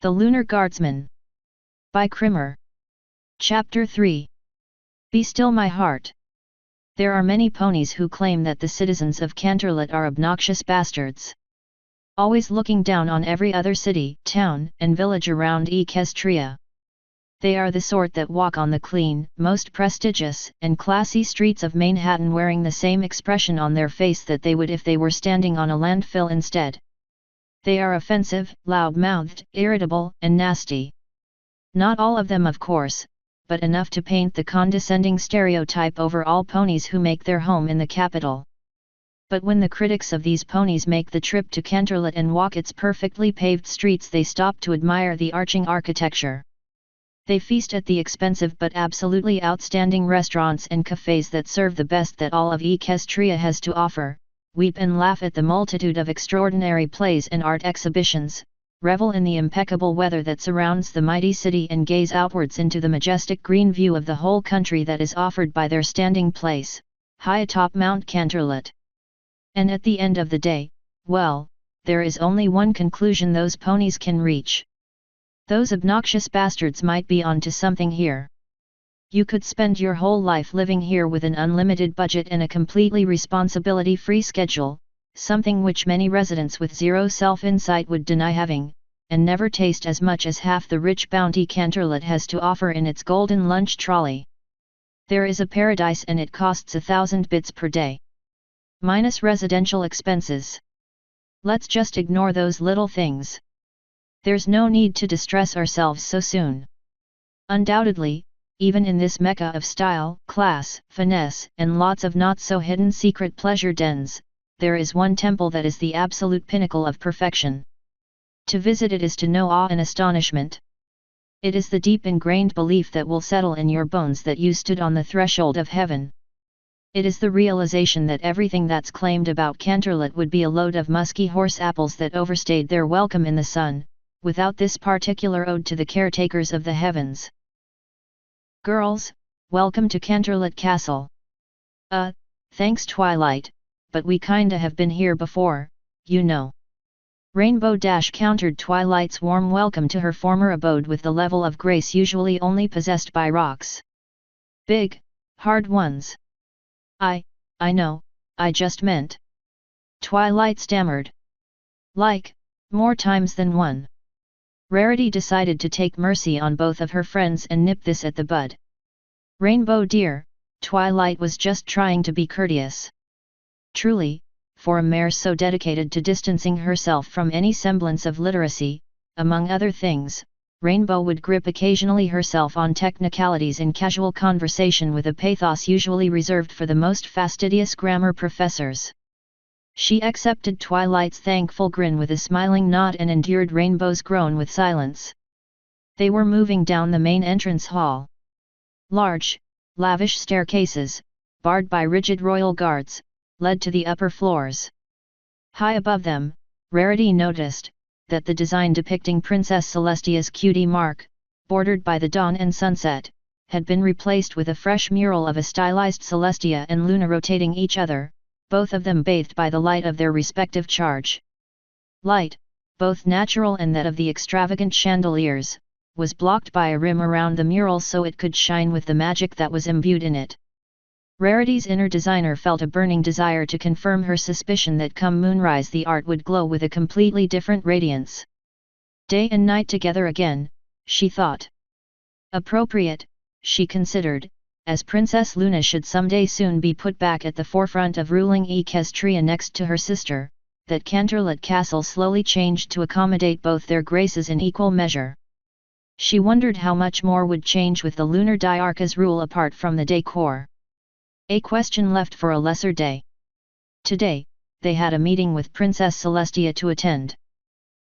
The Lunar Guardsman. By Krimmer. Chapter 3. Be still, my heart. There are many ponies who claim that the citizens of Canterlot are obnoxious bastards. Always looking down on every other city, town, and village around Equestria. They are the sort that walk on the clean, most prestigious, and classy streets of Manhattan wearing the same expression on their face that they would if they were standing on a landfill instead. They are offensive, loud-mouthed, irritable, and nasty. Not all of them, of course, but enough to paint the condescending stereotype over all ponies who make their home in the capital. But when the critics of these ponies make the trip to Canterlot and walk its perfectly paved streets, they stop to admire the arching architecture. They feast at the expensive but absolutely outstanding restaurants and cafes that serve the best that all of Equestria has to offer, weep and laugh at the multitude of extraordinary plays and art exhibitions, revel in the impeccable weather that surrounds the mighty city, and gaze outwards into the majestic green view of the whole country that is offered by their standing place, high atop Mount Canterlot. And at the end of the day, well, there is only one conclusion those ponies can reach. Those obnoxious bastards might be onto something here. You could spend your whole life living here with an unlimited budget and a completely responsibility-free schedule, something which many residents with zero self-insight would deny having, and never taste as much as half the rich bounty Canterlot has to offer in its golden lunch trolley. There is a paradise, and it costs 1,000 bits per day. Minus residential expenses. Let's just ignore those little things. There's no need to distress ourselves so soon. Undoubtedly, even in this mecca of style, class, finesse, and lots of not-so-hidden secret pleasure dens, there is one temple that is the absolute pinnacle of perfection. To visit it is to know awe and astonishment. It is the deep ingrained belief that will settle in your bones that you stood on the threshold of heaven. It is the realization that everything that's claimed about Canterlot would be a load of musky horse apples that overstayed their welcome in the sun, without this particular ode to the caretakers of the heavens. Girls, welcome to Canterlot Castle. Thanks Twilight, but we kinda have been here before, you know. Rainbow Dash countered Twilight's warm welcome to her former abode with the level of grace usually only possessed by rocks. Big, hard ones. I know, I just meant. Twilight stammered. Like, more times than one. Rarity decided to take mercy on both of her friends and nip this at the bud. Rainbow dear, Twilight was just trying to be courteous. Truly, for a mare so dedicated to distancing herself from any semblance of literacy, among other things, Rainbow would grip occasionally herself on technicalities in casual conversation with a pathos usually reserved for the most fastidious grammar professors. She accepted Twilight's thankful grin with a smiling nod and endured Rainbow's groan with silence. They were moving down the main entrance hall. Large, lavish staircases, barred by rigid royal guards, led to the upper floors. High above them, Rarity noticed that the design depicting Princess Celestia's cutie mark, bordered by the dawn and sunset, had been replaced with a fresh mural of a stylized Celestia and Luna rotating each other, both of them bathed by the light of their respective charge. Light, both natural and that of the extravagant chandeliers, was blocked by a rim around the mural so it could shine with the magic that was imbued in it. Rarity's inner designer felt a burning desire to confirm her suspicion that come moonrise the art would glow with a completely different radiance. Day and night together again, she thought. Appropriate, she considered, as Princess Luna should someday soon be put back at the forefront of ruling Equestria next to her sister, that Canterlot Castle slowly changed to accommodate both their graces in equal measure. She wondered how much more would change with the Lunar Diarcha's rule apart from the decor. A question left for a lesser day. Today, they had a meeting with Princess Celestia to attend.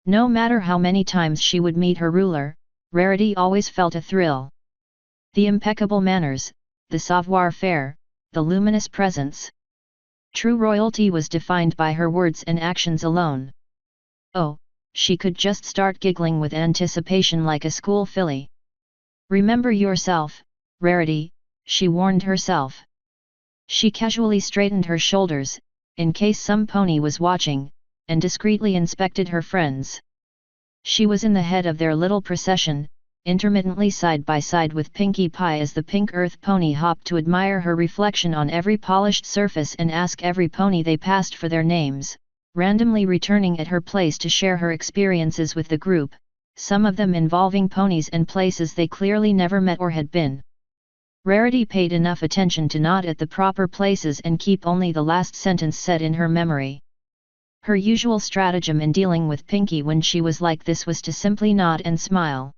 No matter how many times she would meet her ruler, Rarity always felt a thrill. The impeccable manners, the savoir-faire, the luminous presence. True royalty was defined by her words and actions alone. Oh, she could just start giggling with anticipation like a school filly. Remember yourself, Rarity, she warned herself. She casually straightened her shoulders, in case some pony was watching, and discreetly inspected her friends. She was in the head of their little procession, intermittently side by side with Pinkie Pie as the pink earth pony hopped to admire her reflection on every polished surface and ask every pony they passed for their names, randomly returning at her place to share her experiences with the group, some of them involving ponies and places they clearly never met or had been. Rarity paid enough attention to nod at the proper places and keep only the last sentence set in her memory. Her usual stratagem in dealing with Pinkie when she was like this was to simply nod and smile.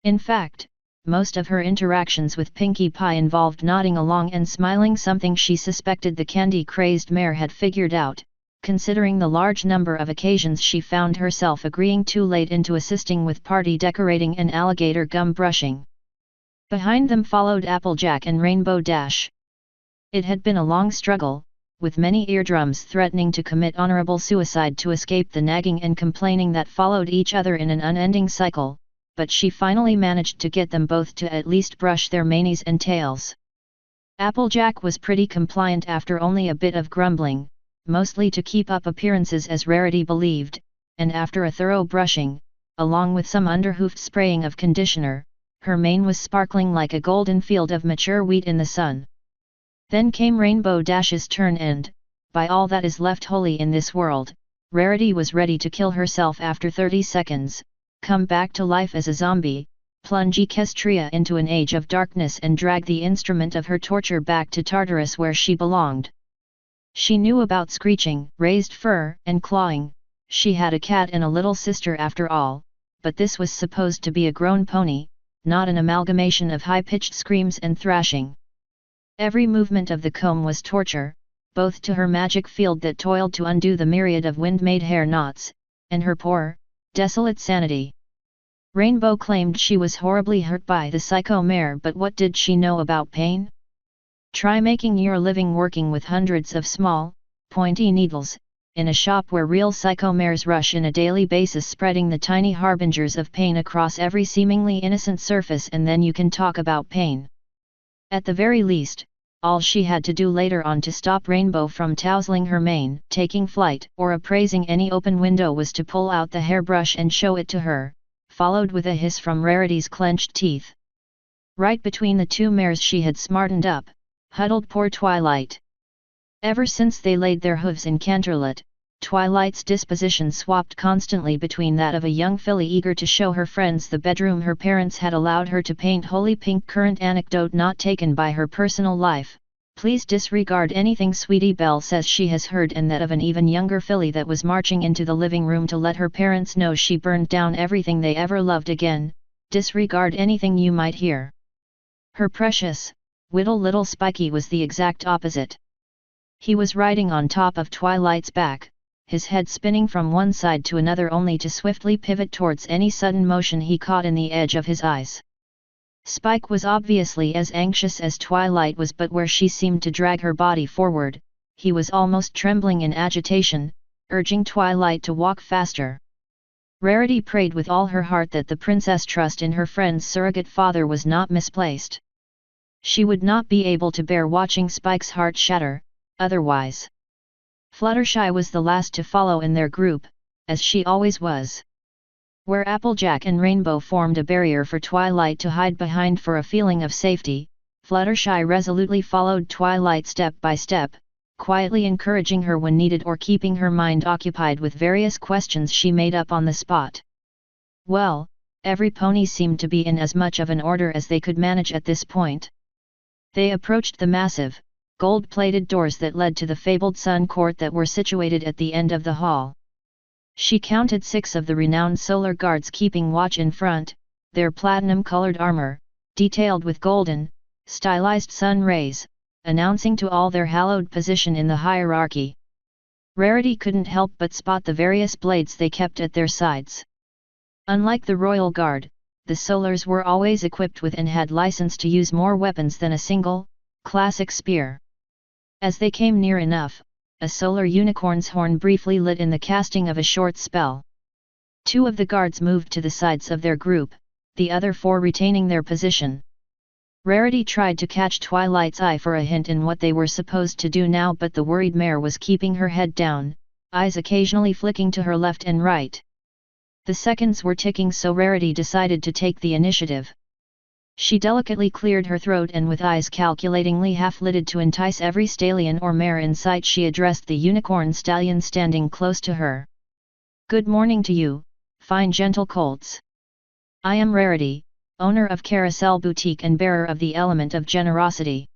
In fact, most of her interactions with Pinkie Pie involved nodding along and smiling, something she suspected the candy-crazed mare had figured out, considering the large number of occasions she found herself agreeing too late into assisting with party decorating and alligator gum brushing. Behind them followed Applejack and Rainbow Dash. It had been a long struggle, with many eardrums threatening to commit honorable suicide to escape the nagging and complaining that followed each other in an unending cycle, but she finally managed to get them both to at least brush their manes and tails. Applejack was pretty compliant after only a bit of grumbling, mostly to keep up appearances as Rarity believed, and after a thorough brushing, along with some underhoofed spraying of conditioner, her mane was sparkling like a golden field of mature wheat in the sun. Then came Rainbow Dash's turn and, by all that is left holy in this world, Rarity was ready to kill herself after 30 seconds, come back to life as a zombie, plunge Equestria into an age of darkness and drag the instrument of her torture back to Tartarus where she belonged. She knew about screeching, raised fur, and clawing. She had a cat and a little sister after all, but this was supposed to be a grown pony, not an amalgamation of high-pitched screams and thrashing. Every movement of the comb was torture, both to her magic field that toiled to undo the myriad of wind-made hair knots, and her poor, desolate sanity. Rainbow claimed she was horribly hurt by the psycho mare, but what did she know about pain? Try making your living working with hundreds of small, pointy needles, in a shop where real psycho mares rush in a daily basis, spreading the tiny harbingers of pain across every seemingly innocent surface, and then you can talk about pain. At the very least, all she had to do later on to stop Rainbow from tousling her mane, taking flight, or appraising any open window was to pull out the hairbrush and show it to her, followed with a hiss from Rarity's clenched teeth. Right between the two mares she had smartened up, huddled poor Twilight. Ever since they laid their hooves in Canterlot, Twilight's disposition swapped constantly between that of a young filly eager to show her friends the bedroom her parents had allowed her to paint holy pink, current anecdote not taken by her personal life, please disregard anything Sweetie Belle says she has heard, and that of an even younger filly that was marching into the living room to let her parents know she burned down everything they ever loved again, disregard anything you might hear. Her precious, whittle little Spiky was the exact opposite. He was riding on top of Twilight's back, his head spinning from one side to another only to swiftly pivot towards any sudden motion he caught in the edge of his eyes. Spike was obviously as anxious as Twilight was, but where she seemed to drag her body forward, he was almost trembling in agitation, urging Twilight to walk faster. Rarity prayed with all her heart that the princess' trust in her friend's surrogate father was not misplaced. She would not be able to bear watching Spike's heart shatter, otherwise. Fluttershy was the last to follow in their group, as she always was. Where Applejack and Rainbow formed a barrier for Twilight to hide behind for a feeling of safety, Fluttershy resolutely followed Twilight step by step, quietly encouraging her when needed or keeping her mind occupied with various questions she made up on the spot. Well, every pony seemed to be in as much of an order as they could manage at this point. They approached the massive, gold-plated doors that led to the fabled Sun Court that were situated at the end of the hall. She counted 6 of the renowned solar guards keeping watch in front, their platinum-colored armor, detailed with golden, stylized sun rays, announcing to all their hallowed position in the hierarchy. Rarity couldn't help but spot the various blades they kept at their sides. Unlike the Royal Guard, the Solars were always equipped with and had license to use more weapons than a single, classic spear. As they came near enough, a solar unicorn's horn briefly lit in the casting of a short spell. 2 of the guards moved to the sides of their group, the other 4 retaining their position. Rarity tried to catch Twilight's eye for a hint in what they were supposed to do now, but the worried mare was keeping her head down, eyes occasionally flicking to her left and right. The seconds were ticking, so Rarity decided to take the initiative. She delicately cleared her throat and with eyes calculatingly half-lidded to entice every stallion or mare in sight, she addressed the unicorn stallion standing close to her. "Good morning to you, fine gentle colts. I am Rarity, owner of Carousel Boutique and bearer of the element of generosity.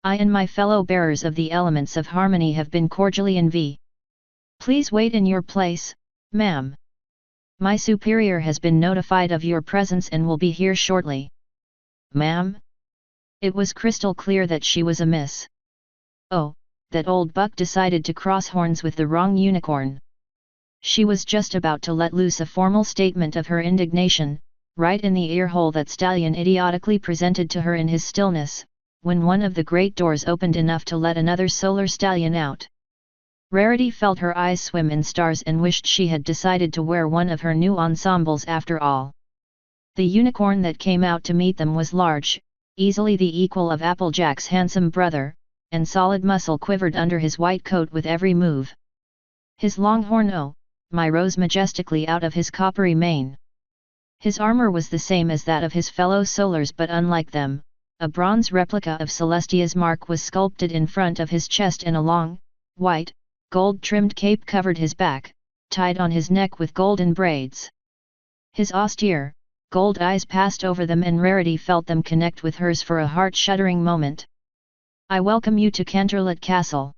I and my fellow bearers of the elements of harmony have been cordially invited. Please wait in your place, ma'am. My superior has been notified of your presence and will be here shortly." "Ma'am?" It was crystal clear that she was a miss. Oh, that old buck decided to cross horns with the wrong unicorn. She was just about to let loose a formal statement of her indignation, right in the earhole that stallion idiotically presented to her in his stillness, when one of the great doors opened enough to let another solar stallion out. Rarity felt her eyes swim in stars and wished she had decided to wear one of her new ensembles after all. The unicorn that came out to meet them was large, easily the equal of Applejack's handsome brother, and solid muscle quivered under his white coat with every move. His long horn rose majestically out of his coppery mane. His armor was the same as that of his fellow solars, but unlike them, a bronze replica of Celestia's mark was sculpted in front of his chest, and a long, white, gold-trimmed cape covered his back, tied on his neck with golden braids. His austere, gold eyes passed over them, and Rarity felt them connect with hers for a heart-shuddering moment. "I welcome you to Canterlot Castle.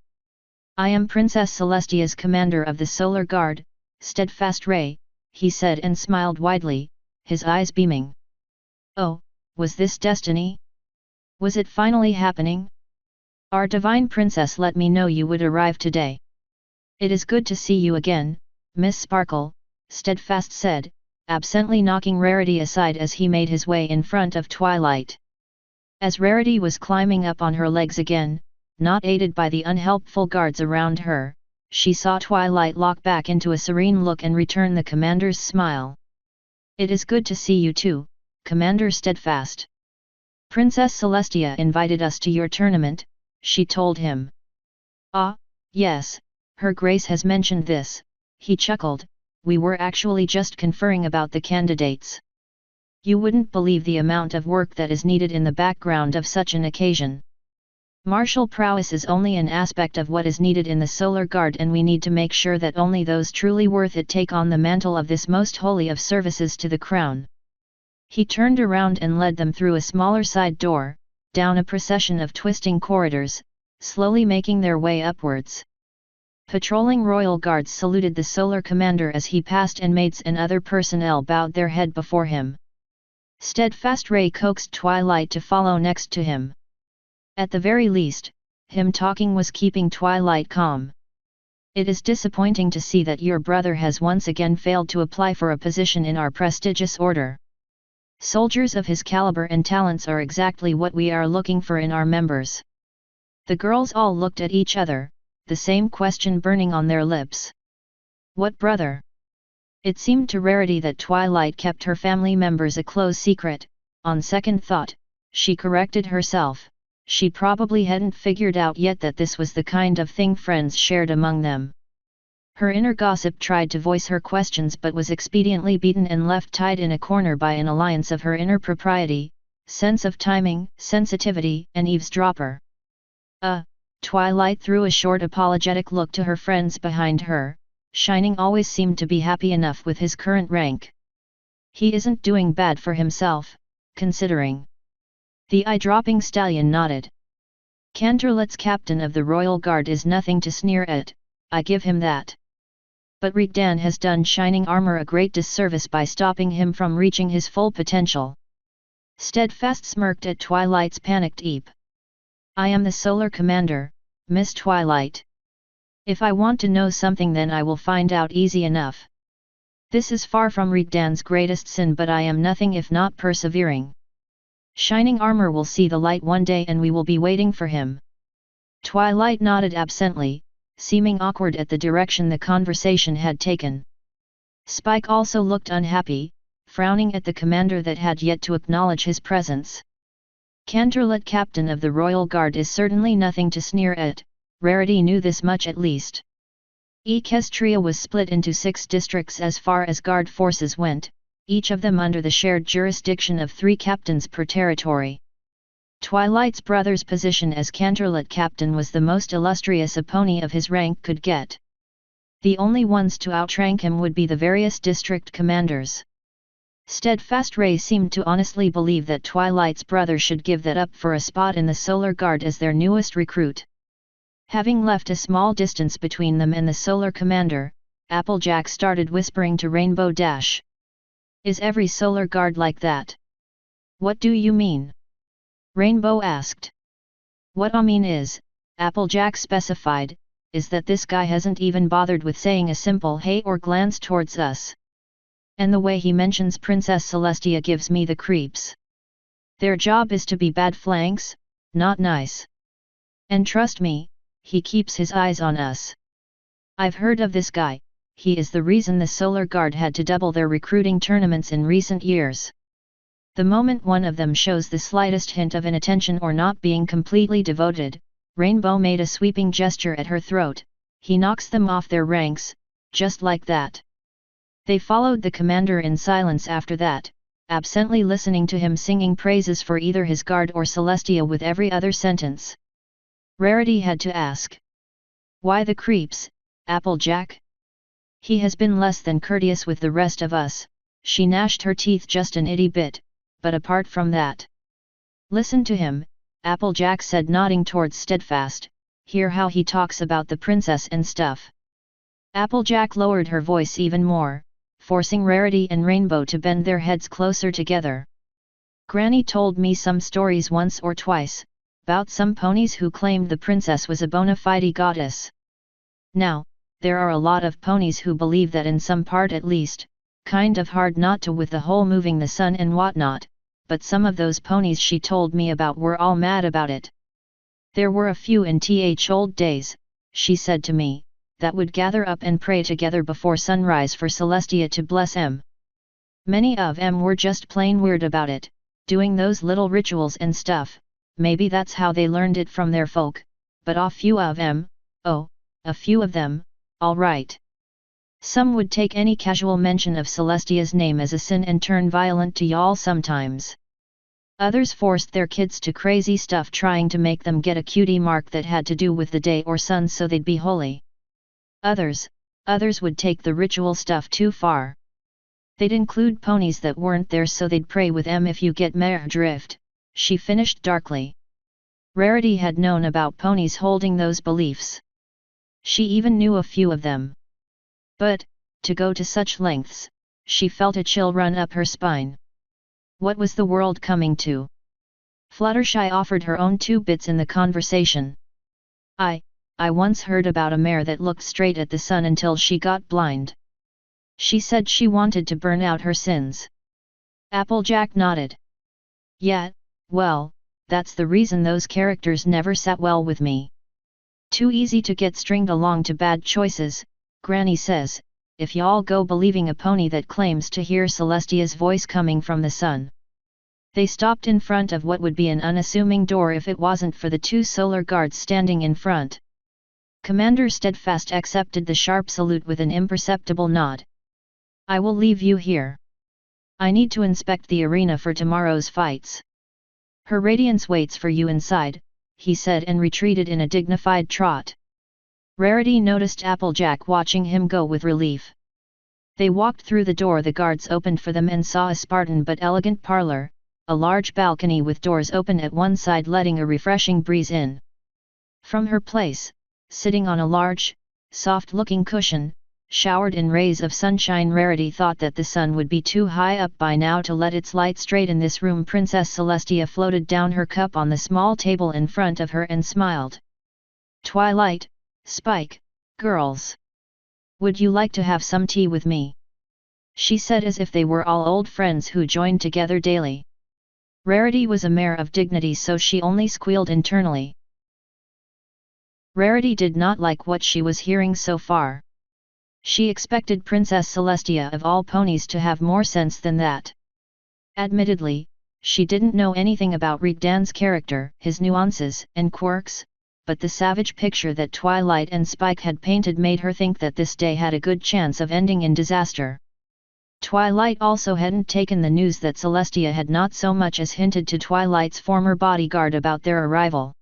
I am Princess Celestia's commander of the Solar Guard, Steadfast Ray," he said, and smiled widely, his eyes beaming. "Oh, was this destiny? Was it finally happening? Our divine princess let me know you would arrive today. It is good to see you again, Miss Sparkle," Steadfast said, absently knocking Rarity aside as he made his way in front of Twilight. As Rarity was climbing up on her legs again, not aided by the unhelpful guards around her, she saw Twilight lock back into a serene look and return the commander's smile. "It is good to see you too, Commander Steadfast. Princess Celestia invited us to your tournament," she told him. "Ah, yes, Her Grace has mentioned this," he chuckled. "We were actually just conferring about the candidates. You wouldn't believe the amount of work that is needed in the background of such an occasion. Martial prowess is only an aspect of what is needed in the Solar Guard, and we need to make sure that only those truly worth it take on the mantle of this most holy of services to the crown." He turned around and led them through a smaller side door, down a procession of twisting corridors, slowly making their way upwards. Patrolling royal guards saluted the Solar Commander as he passed, and maids and other personnel bowed their head before him. Steadfast Ray coaxed Twilight to follow next to him. At the very least, him talking was keeping Twilight calm. "It is disappointing to see that your brother has once again failed to apply for a position in our prestigious order. Soldiers of his caliber and talents are exactly what we are looking for in our members." The girls all looked at each other, the same question burning on their lips. What brother? It seemed to Rarity that Twilight kept her family members a close secret. On second thought, she corrected herself. She probably hadn't figured out yet that this was the kind of thing friends shared among them. Her inner gossip tried to voice her questions, but was expediently beaten and left tied in a corner by an alliance of her inner propriety, sense of timing, sensitivity, and eavesdropper. Twilight threw a short apologetic look to her friends behind her. Shining always seemed to be happy enough with his current rank. He isn't doing bad for himself, considering. The eye-dropping stallion nodded. Canterlot's captain of the Royal Guard is nothing to sneer at, I give him that. But Rigdan has done Shining Armor a great disservice by stopping him from reaching his full potential. Steadfast smirked at Twilight's panicked eep. I am the Solar Commander, Miss Twilight. If I want to know something, then I will find out easy enough. This is far from Rigdan's greatest sin, but I am nothing if not persevering. Shining Armor will see the light one day, and we will be waiting for him. Twilight nodded absently, seeming awkward at the direction the conversation had taken. Spike also looked unhappy, frowning at the commander that had yet to acknowledge his presence. Canterlot, captain of the Royal Guard, is certainly nothing to sneer at. Rarity knew this much at least. Equestria was split into 6 districts as far as guard forces went, each of them under the shared jurisdiction of 3 captains per territory. Twilight's brother's position as Canterlot captain was the most illustrious a pony of his rank could get. The only ones to outrank him would be the various district commanders. Steadfast Ray seemed to honestly believe that Twilight's brother should give that up for a spot in the Solar Guard as their newest recruit. Having left a small distance between them and the Solar Commander, Applejack started whispering to Rainbow Dash. "Is every Solar Guard like that?" "What do you mean?" Rainbow asked. "What I mean is," Applejack specified, "is that this guy hasn't even bothered with saying a simple hey or glance towards us. And the way he mentions Princess Celestia gives me the creeps. Their job is to be bad flanks, not nice. And trust me, he keeps his eyes on us. I've heard of this guy, he is the reason the Solar Guard had to double their recruiting tournaments in recent years. The moment one of them shows the slightest hint of inattention or not being completely devoted," Rainbow made a sweeping gesture at her throat, "he knocks them off their ranks, just like that." They followed the commander in silence after that, absently listening to him singing praises for either his guard or Celestia with every other sentence. Rarity had to ask. "Why the creeps, Applejack?" "He has been less than courteous with the rest of us," she gnashed her teeth just an itty bit, "but apart from that." "Listen to him," Applejack said, nodding towards Steadfast, "hear how he talks about the princess and stuff." Applejack lowered her voice even more, forcing Rarity and Rainbow to bend their heads closer together. "Granny told me some stories once or twice, about some ponies who claimed the princess was a bona fide goddess. Now, there are a lot of ponies who believe that in some part at least, kind of hard not to with the whole moving the sun and whatnot, but some of those ponies she told me about were all mad about it. There were a few in old days, she said to me, that would gather up and pray together before sunrise for Celestia to bless em. Many of em were just plain weird about it, doing those little rituals and stuff, maybe that's how they learned it from their folk, but a few of em, oh, a few of them, all right. Some would take any casual mention of Celestia's name as a sin and turn violent to y'all sometimes. Others forced their kids to crazy stuff trying to make them get a cutie mark that had to do with the day or sun so they'd be holy. Others would take the ritual stuff too far. They'd include ponies that weren't there so they'd pray with em if you get my drift," she finished darkly. Rarity had known about ponies holding those beliefs. She even knew a few of them. But, to go to such lengths, she felt a chill run up her spine. What was the world coming to? Fluttershy offered her own 2 bits in the conversation. I once heard about a mare that looked straight at the sun until she got blind. She said she wanted to burn out her sins." Applejack nodded. "Yeah, well, that's the reason those characters never sat well with me. Too easy to get stringed along to bad choices, Granny says, if y'all go believing a pony that claims to hear Celestia's voice coming from the sun." They stopped in front of what would be an unassuming door if it wasn't for the 2 Solar Guards standing in front. Commander Steadfast accepted the sharp salute with an imperceptible nod. "I will leave you here. I need to inspect the arena for tomorrow's fights. Her radiance waits for you inside," he said and retreated in a dignified trot. Rarity noticed Applejack watching him go with relief. They walked through the door the guards opened for them and saw a Spartan but elegant parlor, a large balcony with doors open at one side letting a refreshing breeze in. From her place, sitting on a large, soft-looking cushion, showered in rays of sunshine, Rarity thought that the sun would be too high up by now to let its light straight in this room. Princess Celestia floated down her cup on the small table in front of her and smiled. "Twilight, Spike, girls. Would you like to have some tea with me?" she said as if they were all old friends who joined together daily. Rarity was a mare of dignity, so she only squealed internally. Rarity did not like what she was hearing so far. She expected Princess Celestia of all ponies to have more sense than that. Admittedly, she didn't know anything about Rigdan's character, his nuances and quirks, but the savage picture that Twilight and Spike had painted made her think that this day had a good chance of ending in disaster. Twilight also hadn't taken the news that Celestia had not so much as hinted to Twilight's former bodyguard about their arrival.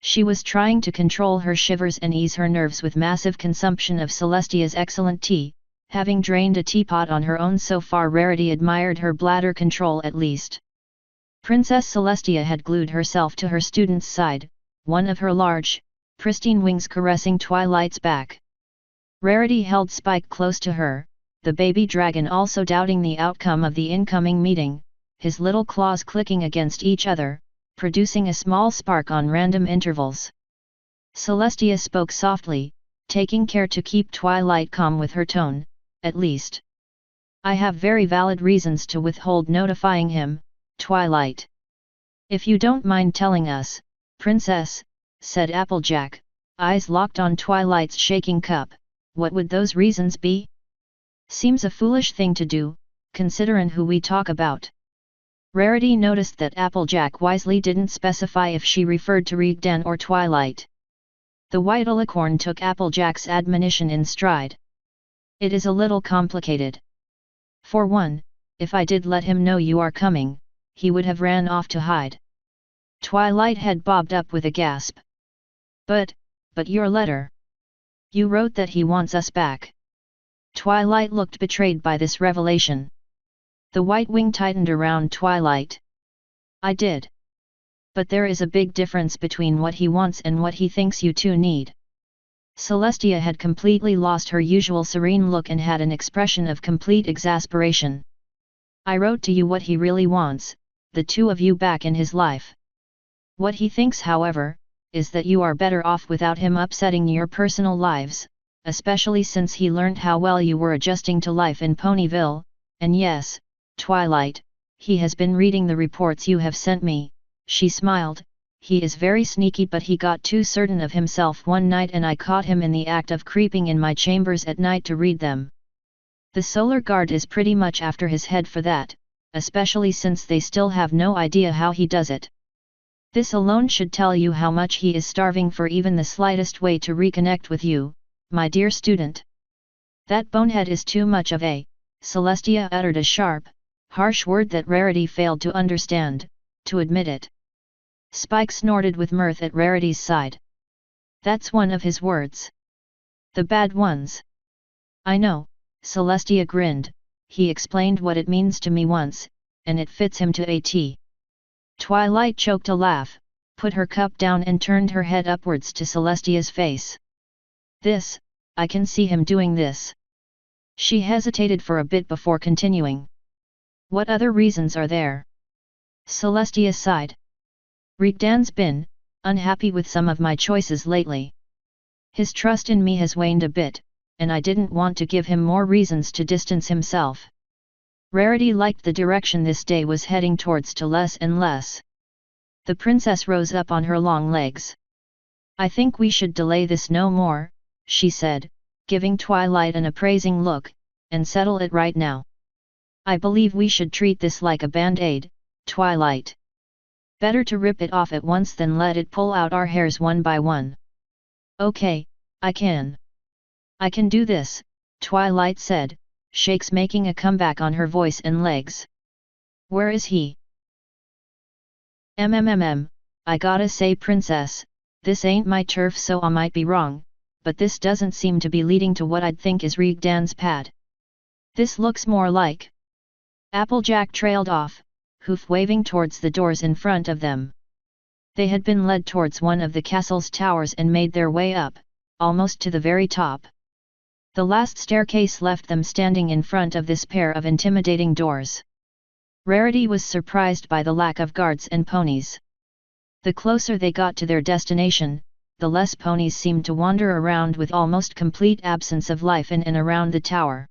She was trying to control her shivers and ease her nerves with massive consumption of Celestia's excellent tea, having drained a teapot on her own. So far Rarity admired her bladder control at least. Princess Celestia had glued herself to her student's side, one of her large, pristine wings caressing Twilight's back. Rarity held Spike close to her, the baby dragon also doubting the outcome of the incoming meeting, his little claws clicking against each other, producing a small spark on random intervals. Celestia spoke softly, taking care to keep Twilight calm with her tone, at least. I have very valid reasons to withhold notifying him, Twilight. If you don't mind telling us, Princess, said Applejack, eyes locked on Twilight's shaking cup, what would those reasons be? Seems a foolish thing to do, considerin' who we talk about. Rarity noticed that Applejack wisely didn't specify if she referred to Rigdan or Twilight. The white alicorn took Applejack's admonition in stride. It is a little complicated. For one, if I did let him know you are coming, he would have ran off to hide. Twilight had bobbed up with a gasp. But your letter. You wrote that he wants us back. Twilight looked betrayed by this revelation. The white wing tightened around Twilight. I did. But there is a big difference between what he wants and what he thinks you two need. Celestia had completely lost her usual serene look and had an expression of complete exasperation. I wrote to you what he really wants, the two of you back in his life. What he thinks, however, is that you are better off without him upsetting your personal lives, especially since he learned how well you were adjusting to life in Ponyville, and yes, Twilight, he has been reading the reports you have sent me. She smiled. He is very sneaky, but he got too certain of himself one night and I caught him in the act of creeping in my chambers at night to read them. The Solar Guard is pretty much after his head for that, especially since they still have no idea how he does it. This alone should tell you how much he is starving for even the slightest way to reconnect with you, my dear student. That bonehead is too much of a, Celestia uttered a sharp, harsh word that Rarity failed to understand, to admit it. Spike snorted with mirth at Rarity's side. That's one of his words. The bad ones. I know, Celestia grinned, he explained what it means to me once, and it fits him to a T. Twilight choked a laugh, put her cup down and turned her head upwards to Celestia's face. This, I can see him doing this. She hesitated for a bit before continuing. What other reasons are there? Celestia sighed. Rigdan's been unhappy with some of my choices lately. His trust in me has waned a bit, and I didn't want to give him more reasons to distance himself. Rarity liked the direction this day was heading towards to less and less. The princess rose up on her long legs. I think we should delay this no more, she said, giving Twilight an appraising look, and settle it right now. I believe we should treat this like a band-aid, Twilight. Better to rip it off at once than let it pull out our hairs one by one. Okay, I can do this, Twilight said, shakes making a comeback on her voice and legs. Where is he? I gotta say, princess, this ain't my turf, so I might be wrong, but this doesn't seem to be leading to what I'd think is Rigdan's pad. This looks more like... Applejack trailed off, hoof waving towards the doors in front of them. They had been led towards one of the castle's towers and made their way up, almost to the very top. The last staircase left them standing in front of this pair of intimidating doors. Rarity was surprised by the lack of guards and ponies. The closer they got to their destination, the less ponies seemed to wander around with almost complete absence of life in and around the tower.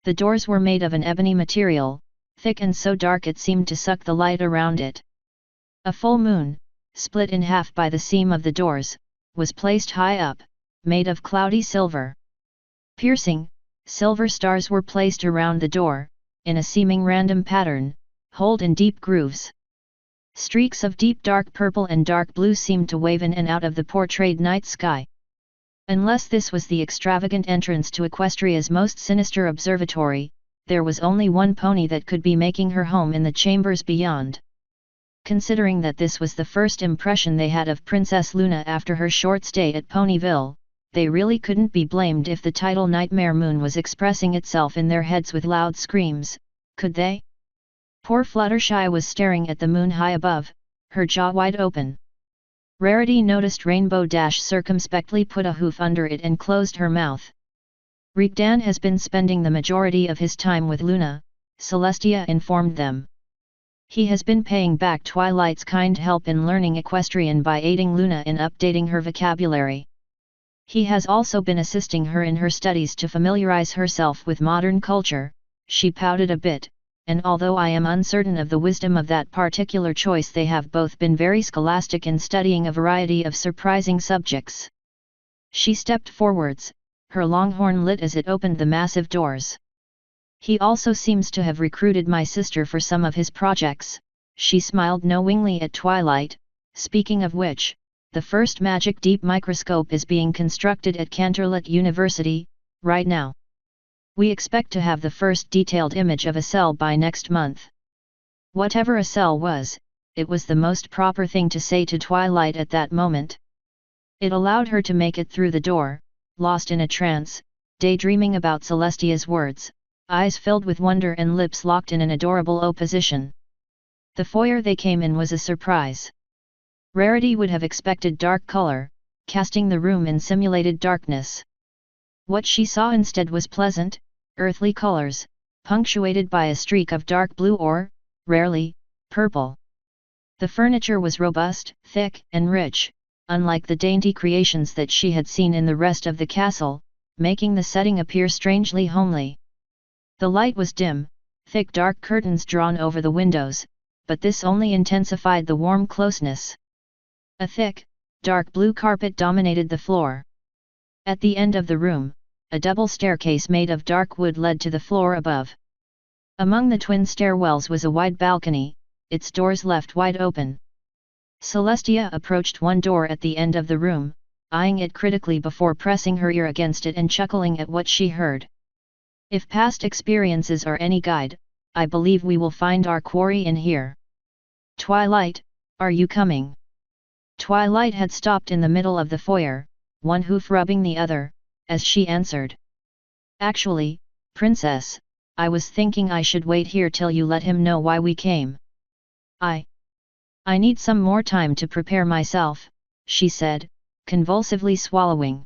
The doors were made of an ebony material, thick and so dark it seemed to suck the light around it. A full moon, split in half by the seam of the doors, was placed high up, made of cloudy silver. Piercing, silver stars were placed around the door, in a seeming random pattern, holed in deep grooves. Streaks of deep dark purple and dark blue seemed to wave in and out of the portrayed night sky. Unless this was the extravagant entrance to Equestria's most sinister observatory, there was only one pony that could be making her home in the chambers beyond. Considering that this was the first impression they had of Princess Luna after her short stay at Ponyville, they really couldn't be blamed if the tidal nightmare moon was expressing itself in their heads with loud screams, could they? Poor Fluttershy was staring at the moon high above, her jaw wide open. Rarity noticed Rainbow Dash circumspectly put a hoof under it and closed her mouth. Rickdan has been spending the majority of his time with Luna, Celestia informed them. He has been paying back Twilight's kind help in learning equestrian by aiding Luna in updating her vocabulary. He has also been assisting her in her studies to familiarize herself with modern culture. She pouted a bit, and although I am uncertain of the wisdom of that particular choice, they have both been very scholastic in studying a variety of surprising subjects. She stepped forwards, her long horn lit as it opened the massive doors. He also seems to have recruited my sister for some of his projects. She smiled knowingly at Twilight. Speaking of which, the first magic deep microscope is being constructed at Canterlot University, right now. We expect to have the first detailed image of a cell by next month. Whatever a cell was, it was the most proper thing to say to Twilight at that moment. It allowed her to make it through the door, lost in a trance, daydreaming about Celestia's words, eyes filled with wonder and lips locked in an adorable opposition. The foyer they came in was a surprise. Rarity would have expected dark color, casting the room in simulated darkness. What she saw instead was pleasant, earthly colors, punctuated by a streak of dark blue or, rarely, purple. The furniture was robust, thick, and rich, unlike the dainty creations that she had seen in the rest of the castle, making the setting appear strangely homely. The light was dim, thick dark curtains drawn over the windows, but this only intensified the warm closeness. A thick, dark blue carpet dominated the floor. At the end of the room, a double staircase made of dark wood led to the floor above. Among the twin stairwells was a wide balcony, its doors left wide open. Celestia approached one door at the end of the room, eyeing it critically before pressing her ear against it and chuckling at what she heard. If past experiences are any guide, I believe we will find our quarry in here. Twilight, are you coming? Twilight had stopped in the middle of the foyer, one hoof rubbing the other, as she answered. Actually, Princess, I was thinking I should wait here till you let him know why we came. I need some more time to prepare myself, she said, convulsively swallowing.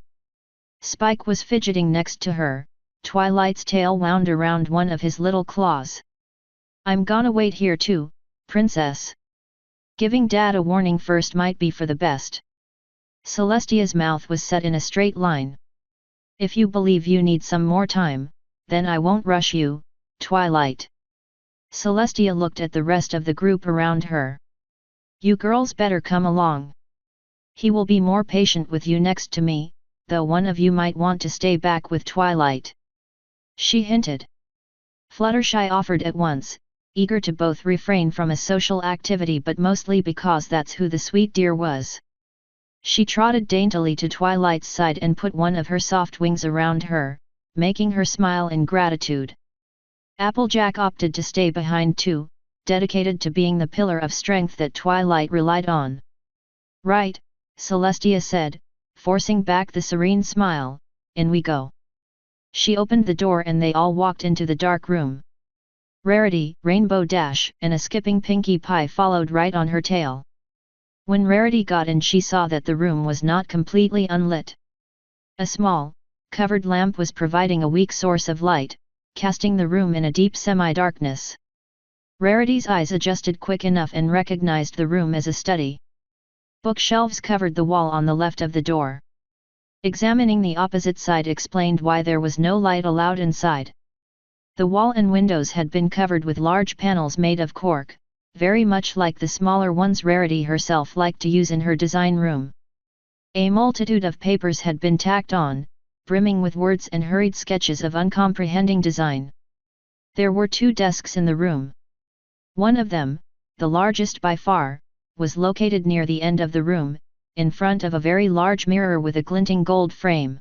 Spike was fidgeting next to her, Twilight's tail wound around one of his little claws. I'm gonna wait here too, Princess. Giving Dad a warning first might be for the best. Celestia's mouth was set in a straight line. If you believe you need some more time, then I won't rush you, Twilight. Celestia looked at the rest of the group around her. You girls better come along. He will be more patient with you next to me, though one of you might want to stay back with Twilight. She hinted. Fluttershy offered at once, eager to both refrain from a social activity but mostly because that's who the sweet dear was. She trotted daintily to Twilight's side and put one of her soft wings around her, making her smile in gratitude. Applejack opted to stay behind too, dedicated to being the pillar of strength that Twilight relied on. Right, Celestia said, forcing back the serene smile, in we go. She opened the door and they all walked into the dark room. Rarity, Rainbow Dash, and a skipping Pinkie Pie followed right on her tail. When Rarity got in, she saw that the room was not completely unlit. A small, covered lamp was providing a weak source of light, casting the room in a deep semi-darkness. Rarity's eyes adjusted quick enough and recognized the room as a study. Bookshelves covered the wall on the left of the door. Examining the opposite side explained why there was no light allowed inside. The wall and windows had been covered with large panels made of cork, very much like the smaller ones Rarity herself liked to use in her design room. A multitude of papers had been tacked on, brimming with words and hurried sketches of uncomprehending design. There were 2 desks in the room. One of them, the largest by far, was located near the end of the room, in front of a very large mirror with a glinting gold frame.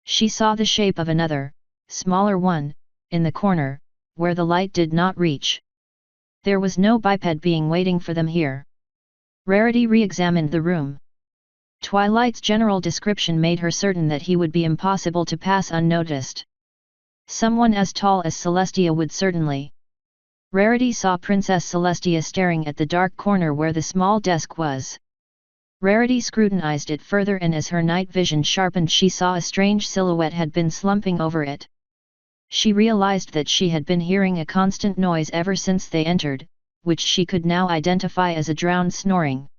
She saw the shape of another, smaller one, in the corner, where the light did not reach. There was no biped being waiting for them here. Rarity re-examined the room. Twilight's general description made her certain that he would be impossible to pass unnoticed. Someone as tall as Celestia would certainly. Rarity saw Princess Celestia staring at the dark corner where the small desk was. Rarity scrutinized it further, and as her night vision sharpened she saw a strange silhouette had been slumping over it. She realized that she had been hearing a constant noise ever since they entered, which she could now identify as a drowned snoring.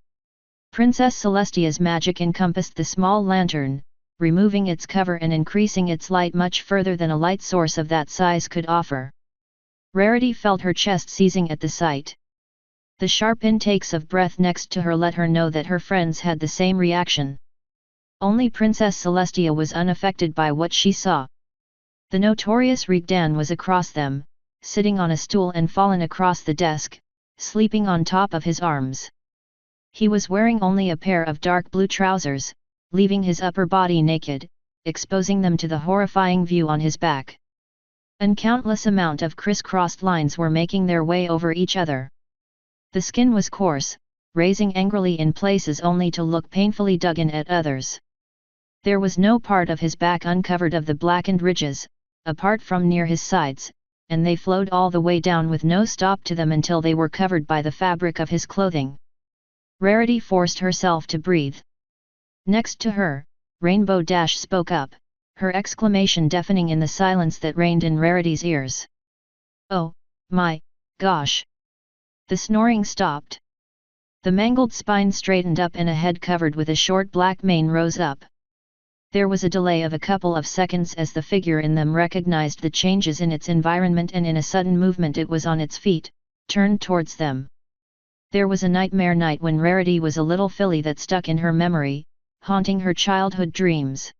Princess Celestia's magic encompassed the small lantern, removing its cover and increasing its light much further than a light source of that size could offer. Rarity felt her chest seizing at the sight. The sharp intakes of breath next to her let her know that her friends had the same reaction. Only Princess Celestia was unaffected by what she saw. The notorious Rigdan was across them, sitting on a stool and fallen across the desk, sleeping on top of his arms. He was wearing only a pair of dark blue trousers, leaving his upper body naked, exposing them to the horrifying view on his back. An countless amount of crisscrossed lines were making their way over each other. The skin was coarse, raising angrily in places only to look painfully dug in at others. There was no part of his back uncovered of the blackened ridges, apart from near his sides, and they flowed all the way down with no stop to them until they were covered by the fabric of his clothing. Rarity forced herself to breathe. Next to her, Rainbow Dash spoke up, her exclamation deafening in the silence that reigned in Rarity's ears. "Oh, my gosh!" The snoring stopped. The mangled spine straightened up and a head covered with a short black mane rose up. There was a delay of a couple of seconds as the figure in them recognized the changes in its environment, and in a sudden movement it was on its feet, turned towards them. There was a nightmare night when Rarity was a little filly that stuck in her memory, haunting her childhood dreams.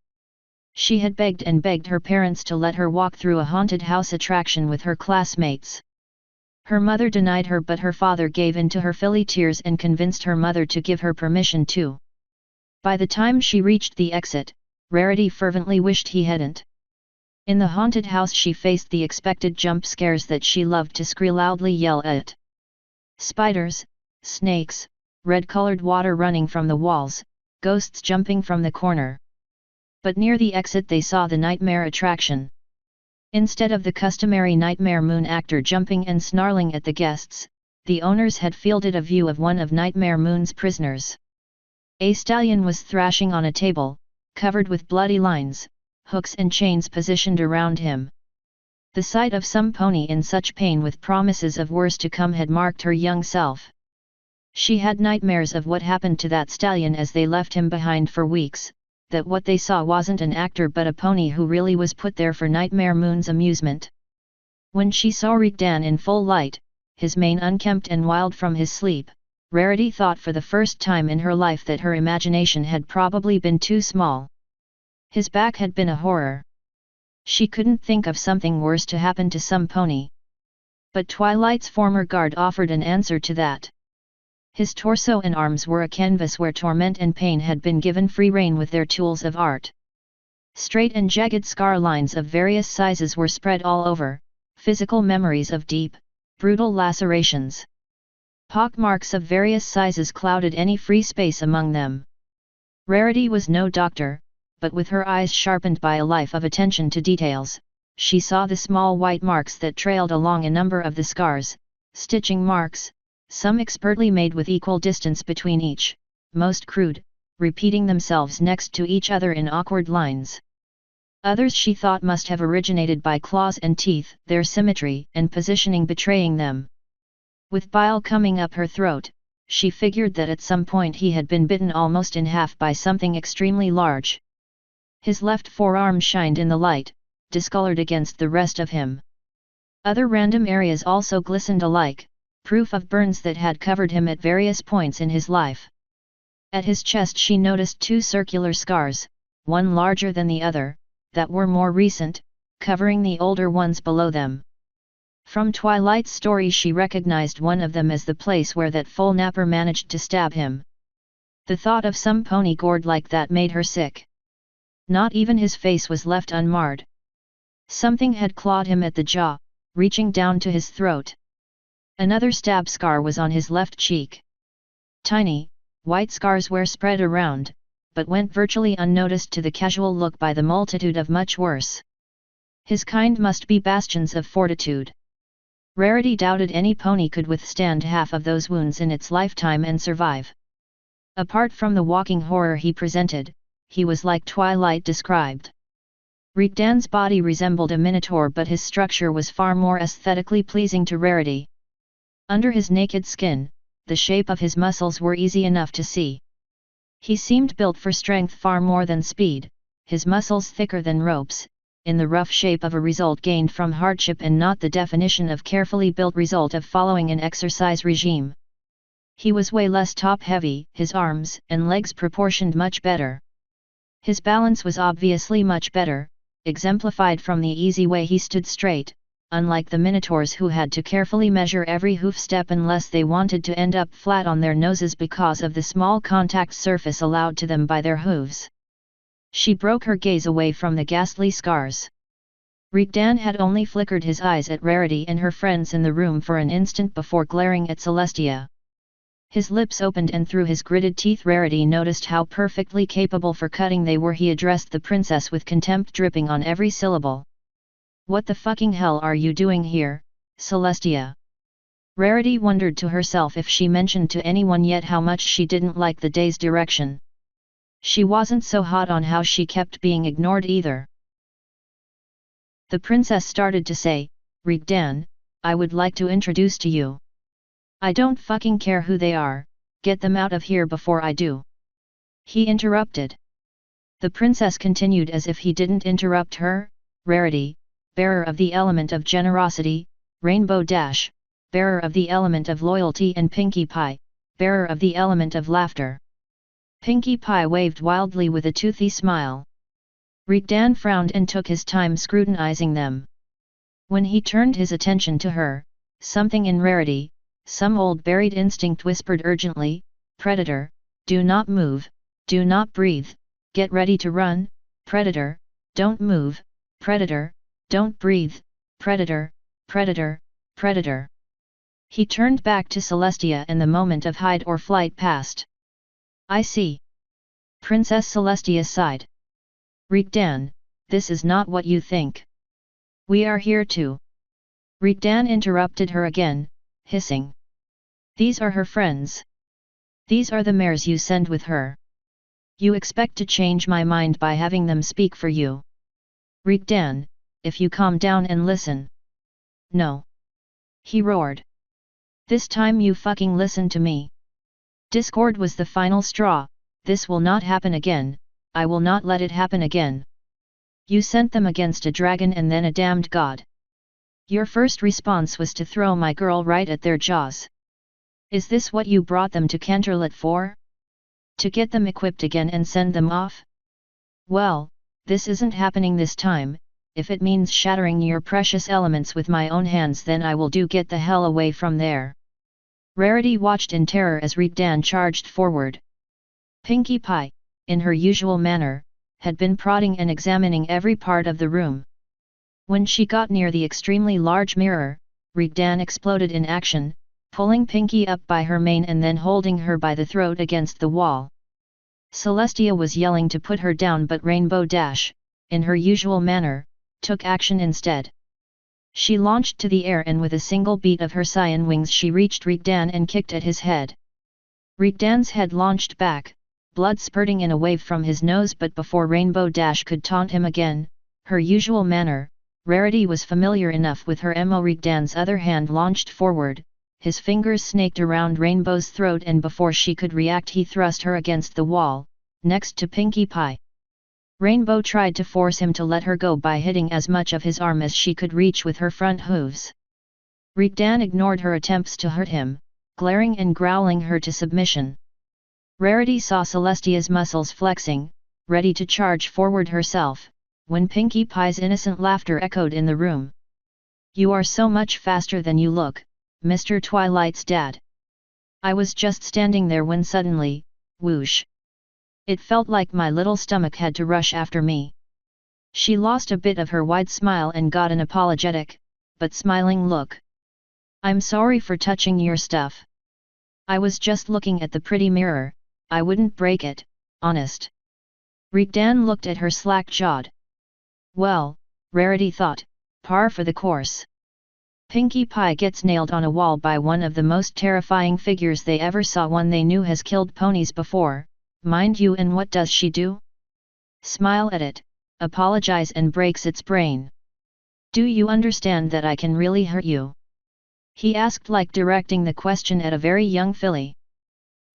She had begged and begged her parents to let her walk through a haunted house attraction with her classmates. Her mother denied her, but her father gave in to her filly tears and convinced her mother to give her permission too. By the time she reached the exit, Rarity fervently wished he hadn't. In the haunted house she faced the expected jump scares that she loved to loudly yell at. Spiders, snakes, red-colored water running from the walls, ghosts jumping from the corner. But near the exit they saw the nightmare attraction. Instead of the customary Nightmare Moon actor jumping and snarling at the guests, the owners had fielded a view of one of Nightmare Moon's prisoners. A stallion was thrashing on a table, covered with bloody lines, hooks and chains positioned around him. The sight of some pony in such pain with promises of worse to come had marked her young self. She had nightmares of what happened to that stallion as they left him behind for weeks, that what they saw wasn't an actor but a pony who really was put there for Nightmare Moon's amusement. When she saw Rigdan in full light, his mane unkempt and wild from his sleep, Rarity thought for the first time in her life that her imagination had probably been too small. His back had been a horror. She couldn't think of something worse to happen to some pony. But Twilight's former guard offered an answer to that. His torso and arms were a canvas where torment and pain had been given free rein with their tools of art. Straight and jagged scar lines of various sizes were spread all over, physical memories of deep, brutal lacerations. Pock marks of various sizes clouded any free space among them. Rarity was no doctor, but with her eyes sharpened by a life of attention to details, she saw the small white marks that trailed along a number of the scars, stitching marks, some expertly made with equal distance between each, most crude, repeating themselves next to each other in awkward lines. Others she thought must have originated by claws and teeth, their symmetry and positioning betraying them. With bile coming up her throat, she figured that at some point he had been bitten almost in half by something extremely large. His left forearm shined in the light, discolored against the rest of him. Other random areas also glistened alike, proof of burns that had covered him at various points in his life. At his chest she noticed two circular scars, one larger than the other, that were more recent, covering the older ones below them. From Twilight's story she recognized one of them as the place where that foul napper managed to stab him. The thought of some pony gored like that made her sick. Not even his face was left unmarred. Something had clawed him at the jaw, reaching down to his throat. Another stab scar was on his left cheek. Tiny, white scars were spread around, but went virtually unnoticed to the casual look by the multitude of much worse. His kind must be bastions of fortitude. Rarity doubted any pony could withstand half of those wounds in its lifetime and survive. Apart from the walking horror he presented, he was like Twilight described. Rigdan's body resembled a minotaur, but his structure was far more aesthetically pleasing to Rarity. Under his naked skin, the shape of his muscles were easy enough to see. He seemed built for strength far more than speed, his muscles thicker than ropes, in the rough shape of a result gained from hardship and not the definition of carefully built result of following an exercise regime. He was way less top-heavy, his arms and legs proportioned much better. His balance was obviously much better, exemplified from the easy way he stood straight, unlike the minotaurs who had to carefully measure every hoof step unless they wanted to end up flat on their noses because of the small contact surface allowed to them by their hooves. She broke her gaze away from the ghastly scars. Rigdan had only flickered his eyes at Rarity and her friends in the room for an instant before glaring at Celestia. His lips opened and through his gritted teeth Rarity noticed how perfectly capable for cutting they were. He addressed the princess with contempt dripping on every syllable. "What the fucking hell are you doing here, Celestia?" Rarity wondered to herself if she mentioned to anyone yet how much she didn't like the day's direction. She wasn't so hot on how she kept being ignored either. The princess started to say, "Rigdan, I would like to introduce to you." "I don't fucking care who they are, get them out of here before I do," he interrupted. The princess continued as if he didn't interrupt her. "Rarity, bearer of the element of generosity, Rainbow Dash, bearer of the element of loyalty, and Pinkie Pie, bearer of the element of laughter." Pinkie Pie waved wildly with a toothy smile. Rigdan frowned and took his time scrutinizing them. When he turned his attention to her, something in Rarity, some old buried instinct whispered urgently, "Predator, do not move, do not breathe, get ready to run, Predator, don't move, Predator, don't breathe, Predator, Predator, Predator." He turned back to Celestia and the moment of hide or flight passed. "I see." Princess Celestia sighed. "Rigdan, this is not what you think. We are here to—" Rigdan interrupted her again, hissing. "These are her friends. These are the mares you send with her. You expect to change my mind by having them speak for you? Rigdan, if you calm down and listen." "No!" he roared. "This time you fucking listen to me. Discord was the final straw, this will not happen again, I will not let it happen again. You sent them against a dragon and then a damned god. Your first response was to throw my girl right at their jaws. Is this what you brought them to Canterlot for? To get them equipped again and send them off? Well, this isn't happening this time. If it means shattering your precious elements with my own hands, then I will do. Get the hell away from there." Rarity watched in terror as Rigdan charged forward. Pinkie Pie, in her usual manner, had been prodding and examining every part of the room. When she got near the extremely large mirror, Rigdan exploded in action, pulling Pinkie up by her mane and then holding her by the throat against the wall. Celestia was yelling to put her down, but Rainbow Dash, in her usual manner, took action instead. She launched to the air and with a single beat of her cyan wings she reached Rigdan and kicked at his head. Rigdan's head launched back, blood spurting in a wave from his nose, but before Rainbow Dash could taunt him again, her usual manner, Rarity was familiar enough with her MO. Rigdan's other hand launched forward, his fingers snaked around Rainbow's throat, and before she could react he thrust her against the wall, next to Pinkie Pie. Rainbow tried to force him to let her go by hitting as much of his arm as she could reach with her front hooves. Rigdan ignored her attempts to hurt him, glaring and growling her to submission. Rarity saw Celestia's muscles flexing, ready to charge forward herself, when Pinkie Pie's innocent laughter echoed in the room. You are so much faster than you look, Mr. Twilight's dad. I was just standing there when suddenly, whoosh. It felt like my little stomach had to rush after me. She lost a bit of her wide smile and got an apologetic, but smiling look. I'm sorry for touching your stuff. I was just looking at the pretty mirror, I wouldn't break it, honest. Rigdan looked at her slack-jawed. Well, Rarity thought, par for the course. Pinkie Pie gets nailed on a wall by one of the most terrifying figures they ever saw, one they knew has killed ponies before, mind you, and what does she do? Smile at it, apologize and breaks its brain. Do you understand that I can really hurt you? He asked, like directing the question at a very young filly.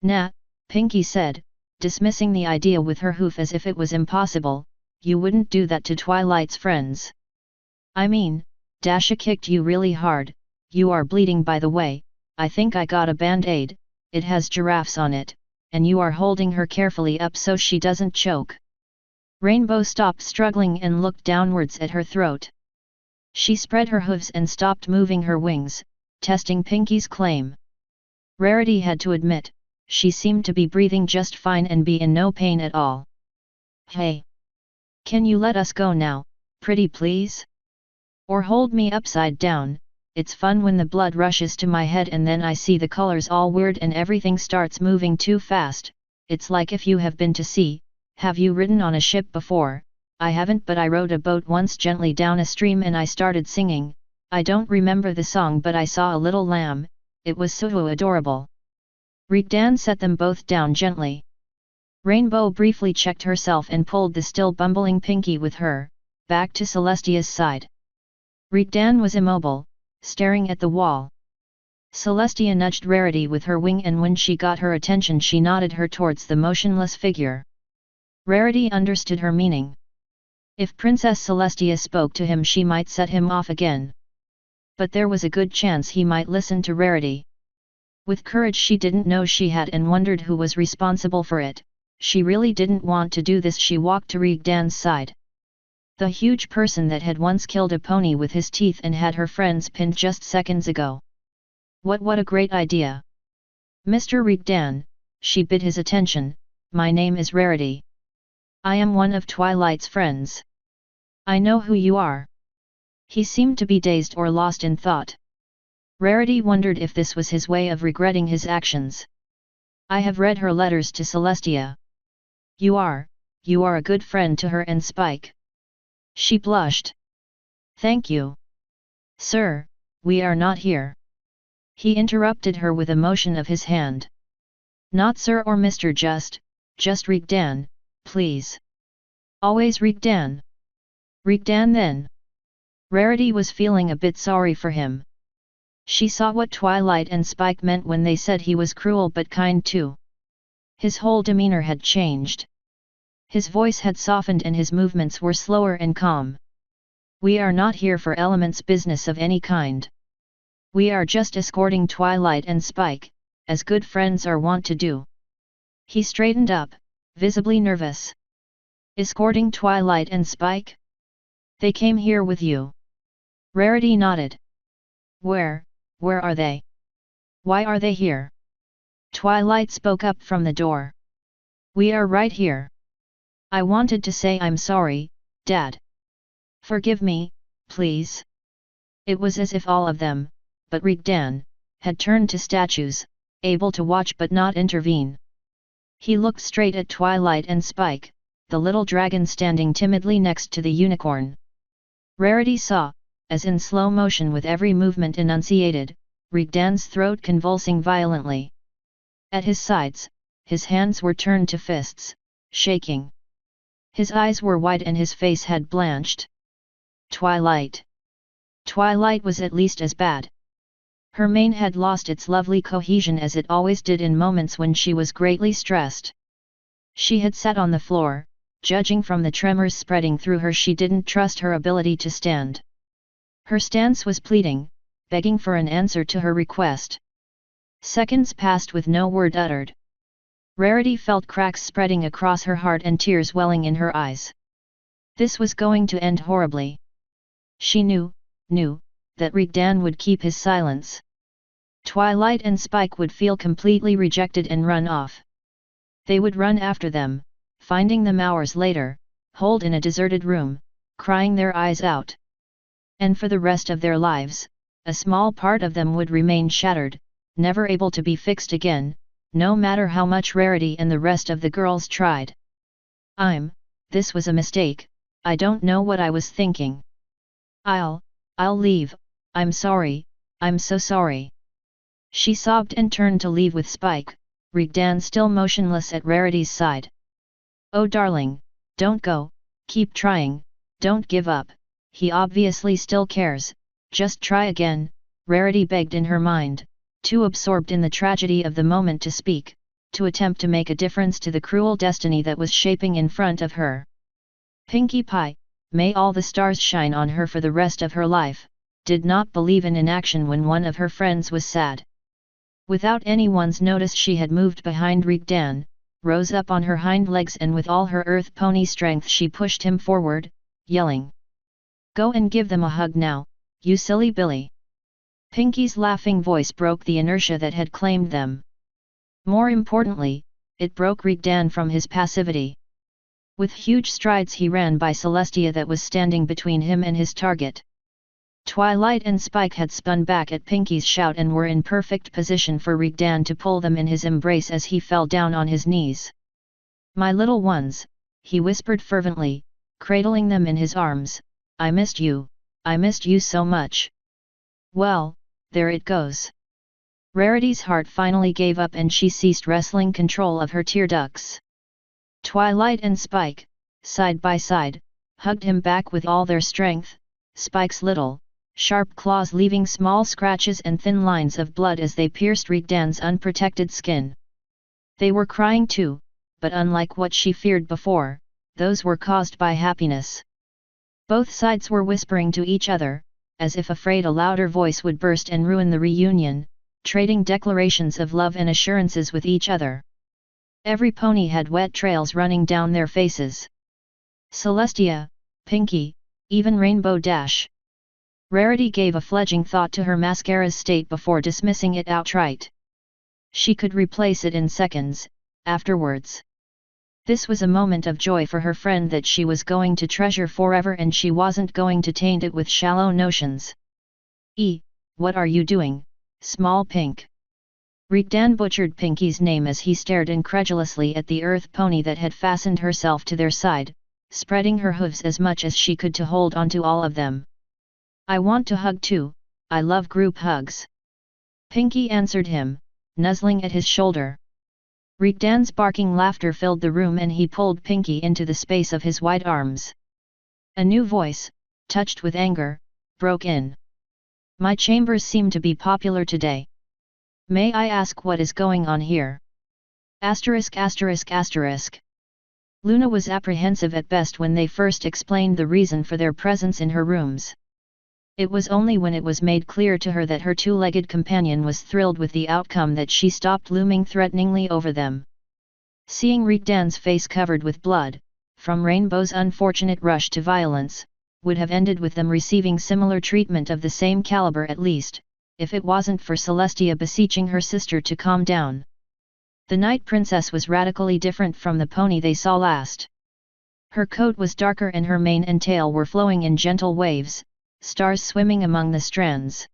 Nah, Pinkie said, dismissing the idea with her hoof as if it was impossible, you wouldn't do that to Twilight's friends. I mean, Dasha kicked you really hard, you are bleeding by the way, I think I got a band-aid, it has giraffes on it, and you are holding her carefully up so she doesn't choke. Rainbow stopped struggling and looked downwards at her throat. She spread her hooves and stopped moving her wings, testing Pinkie's claim. Rarity had to admit, she seemed to be breathing just fine and be in no pain at all. Hey! Can you let us go now, pretty please? Or hold me upside down, it's fun when the blood rushes to my head and then I see the colors all weird and everything starts moving too fast, it's like if you have been to sea, have you ridden on a ship before? I haven't, but I rowed a boat once gently down a stream and I started singing, I don't remember the song but I saw a little lamb, it was so adorable. Rigdan set them both down gently. Rainbow briefly checked herself and pulled the still bumbling Pinkie with her, back to Celestia's side. Rigdan was immobile, staring at the wall. Celestia nudged Rarity with her wing and when she got her attention she nodded her towards the motionless figure. Rarity understood her meaning. If Princess Celestia spoke to him she might set him off again. But there was a good chance he might listen to Rarity. With courage she didn't know she had and wondered who was responsible for it, she really didn't want to do this. She walked to Rigdan's side. The huge person that had once killed a pony with his teeth and had her friends pinned just seconds ago. What a great idea! Mr. Rigdan, she bid his attention, my name is Rarity. I am one of Twilight's friends. I know who you are. He seemed to be dazed or lost in thought. Rarity wondered if this was his way of regretting his actions. I have read her letters to Celestia. You are a good friend to her and Spike. She blushed. Thank you. Sir, we are not here. He interrupted her with a motion of his hand. Not sir or Mr. Just Rigdan, please. Always Rigdan. Rigdan then. Rarity was feeling a bit sorry for him. She saw what Twilight and Spike meant when they said he was cruel but kind too. His whole demeanor had changed. His voice had softened and his movements were slower and calm. We are not here for Element's business of any kind. We are just escorting Twilight and Spike, as good friends are wont to do. He straightened up, visibly nervous. Escorting Twilight and Spike? They came here with you. Rarity nodded. Where are they? Why are they here? Twilight spoke up from the door. We are right here. I wanted to say I'm sorry, Dad. Forgive me, please. It was as if all of them, but Rigdan, had turned to statues, able to watch but not intervene. He looked straight at Twilight and Spike, the little dragon standing timidly next to the unicorn. Rarity saw, as in slow motion with every movement enunciated, Rigdan's throat convulsing violently. At his sides, his hands were turned to fists, shaking. His eyes were wide and his face had blanched. Twilight. Twilight was at least as bad. Her mane had lost its lovely cohesion as it always did in moments when she was greatly stressed. She had sat on the floor, judging from the tremors spreading through her she didn't trust her ability to stand. Her stance was pleading, begging for an answer to her request. Seconds passed with no word uttered. Rarity felt cracks spreading across her heart and tears welling in her eyes. This was going to end horribly. She knew, that Rigdan would keep his silence. Twilight and Spike would feel completely rejected and run off. They would run after them, finding them hours later, holed in a deserted room, crying their eyes out. And for the rest of their lives, a small part of them would remain shattered, never able to be fixed again, no matter how much Rarity and the rest of the girls tried. This was a mistake, I don't know what I was thinking. I'll leave, I'm sorry, I'm so sorry. She sobbed and turned to leave with Spike, Rigdan still motionless at Rarity's side. Oh darling, don't go, keep trying, don't give up, he obviously still cares, just try again, Rarity begged in her mind, too absorbed in the tragedy of the moment to speak, to attempt to make a difference to the cruel destiny that was shaping in front of her. Pinkie Pie, may all the stars shine on her for the rest of her life, did not believe in inaction when one of her friends was sad. Without anyone's notice she had moved behind Rigdan, rose up on her hind legs and with all her earth pony strength she pushed him forward, yelling. Go and give them a hug now, you silly Billy. Pinkie's laughing voice broke the inertia that had claimed them. More importantly, it broke Rigdan from his passivity. With huge strides he ran by Celestia that was standing between him and his target. Twilight and Spike had spun back at Pinkie's shout and were in perfect position for Rigdan to pull them in his embrace as he fell down on his knees. My little ones, he whispered fervently, cradling them in his arms, I missed you so much. Well, there it goes. Rarity's heart finally gave up and she ceased wrestling control of her tear ducts. Twilight and Spike, side by side, hugged him back with all their strength, Spike's little, sharp claws leaving small scratches and thin lines of blood as they pierced Rigdan's unprotected skin. They were crying too, but unlike what she feared before, those were caused by happiness. Both sides were whispering to each other, as if afraid a louder voice would burst and ruin the reunion, trading declarations of love and assurances with each other. Every pony had wet trails running down their faces. Celestia, Pinkie, even Rainbow Dash. Rarity gave a fledgling thought to her mascara's state before dismissing it outright. She could replace it in seconds, afterwards. This was a moment of joy for her friend that she was going to treasure forever and she wasn't going to taint it with shallow notions. What are you doing, small pink? Rigdan butchered Pinkie's name as he stared incredulously at the earth pony that had fastened herself to their side, spreading her hooves as much as she could to hold onto all of them. I want to hug too, I love group hugs. Pinkie answered him, nuzzling at his shoulder. Rigdan's barking laughter filled the room and he pulled Pinkie into the space of his wide arms. A new voice, touched with anger, broke in. My chambers seem to be popular today. May I ask what is going on here? Asterisk. Luna was apprehensive at best when they first explained the reason for their presence in her rooms. It was only when it was made clear to her that her two-legged companion was thrilled with the outcome that she stopped looming threateningly over them. Seeing Rigdan's face covered with blood, from Rainbow's unfortunate rush to violence, would have ended with them receiving similar treatment of the same caliber at least, if it wasn't for Celestia beseeching her sister to calm down. The Night Princess was radically different from the pony they saw last. Her coat was darker and her mane and tail were flowing in gentle waves, stars swimming among the strands.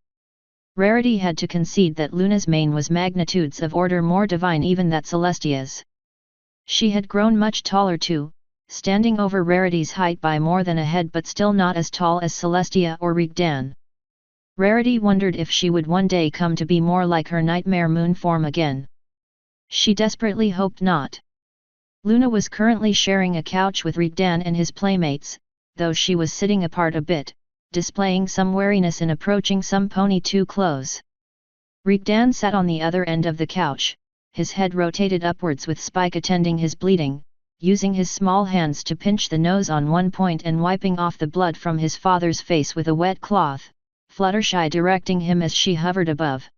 Rarity had to concede that Luna's mane was magnitudes of order more divine even than Celestia's. She had grown much taller too, standing over Rarity's height by more than a head but still not as tall as Celestia or Rigdan. Rarity wondered if she would one day come to be more like her nightmare moon form again. She desperately hoped not. Luna was currently sharing a couch with Rigdan and his playmates, though she was sitting apart a bit, displaying some wariness in approaching some pony too close. Rigdan sat on the other end of the couch, his head rotated upwards with Spike attending his bleeding, using his small hands to pinch the nose on one point and wiping off the blood from his father's face with a wet cloth, Fluttershy directing him as she hovered above.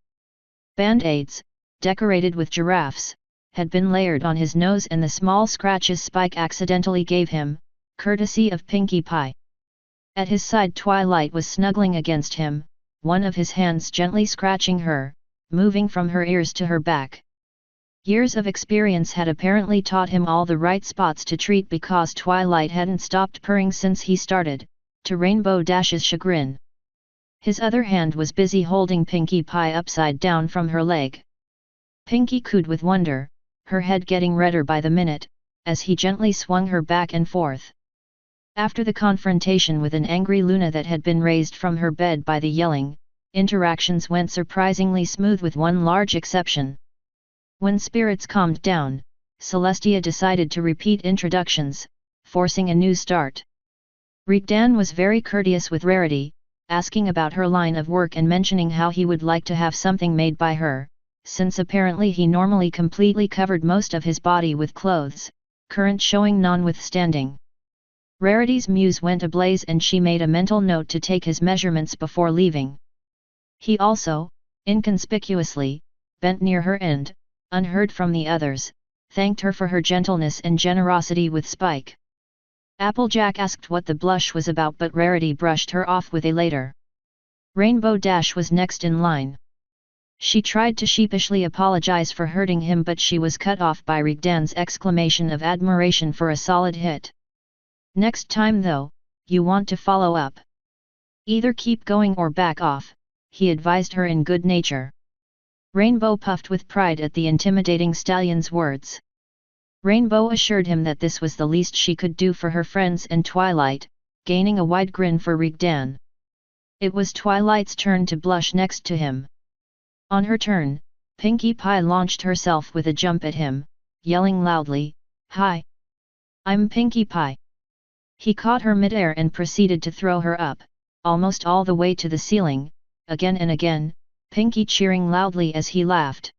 Band-aids, decorated with giraffes, had been layered on his nose and the small scratches Spike accidentally gave him, courtesy of Pinkie Pie. At his side Twilight was snuggling against him, one of his hands gently scratching her, moving from her ears to her back. Years of experience had apparently taught him all the right spots to treat because Twilight hadn't stopped purring since he started, to Rainbow Dash's chagrin. His other hand was busy holding Pinkie Pie upside down from her leg. Pinkie cooed with wonder, her head getting redder by the minute, as he gently swung her back and forth. After the confrontation with an angry Luna that had been raised from her bed by the yelling, interactions went surprisingly smooth with one large exception. When spirits calmed down, Celestia decided to repeat introductions, forcing a new start. Rigdan was very courteous with Rarity, asking about her line of work and mentioning how he would like to have something made by her, since apparently he normally completely covered most of his body with clothes, current showing notwithstanding. Rarity's muse went ablaze and she made a mental note to take his measurements before leaving. He also, inconspicuously, bent near her and, unheard from the others, thanked her for her gentleness and generosity with Spike. Applejack asked what the blush was about but Rarity brushed her off with a later. Rainbow Dash was next in line. She tried to sheepishly apologize for hurting him but she was cut off by Rigdan's exclamation of admiration for a solid hit. Next time though, you want to follow up. Either keep going or back off, he advised her in good nature. Rainbow puffed with pride at the intimidating stallion's words. Rainbow assured him that this was the least she could do for her friends and Twilight, gaining a wide grin for Rigdan. It was Twilight's turn to blush next to him. On her turn, Pinkie Pie launched herself with a jump at him, yelling loudly, "Hi! I'm Pinkie Pie!" He caught her midair and proceeded to throw her up, almost all the way to the ceiling, again and again, Pinkie cheering loudly as he laughed.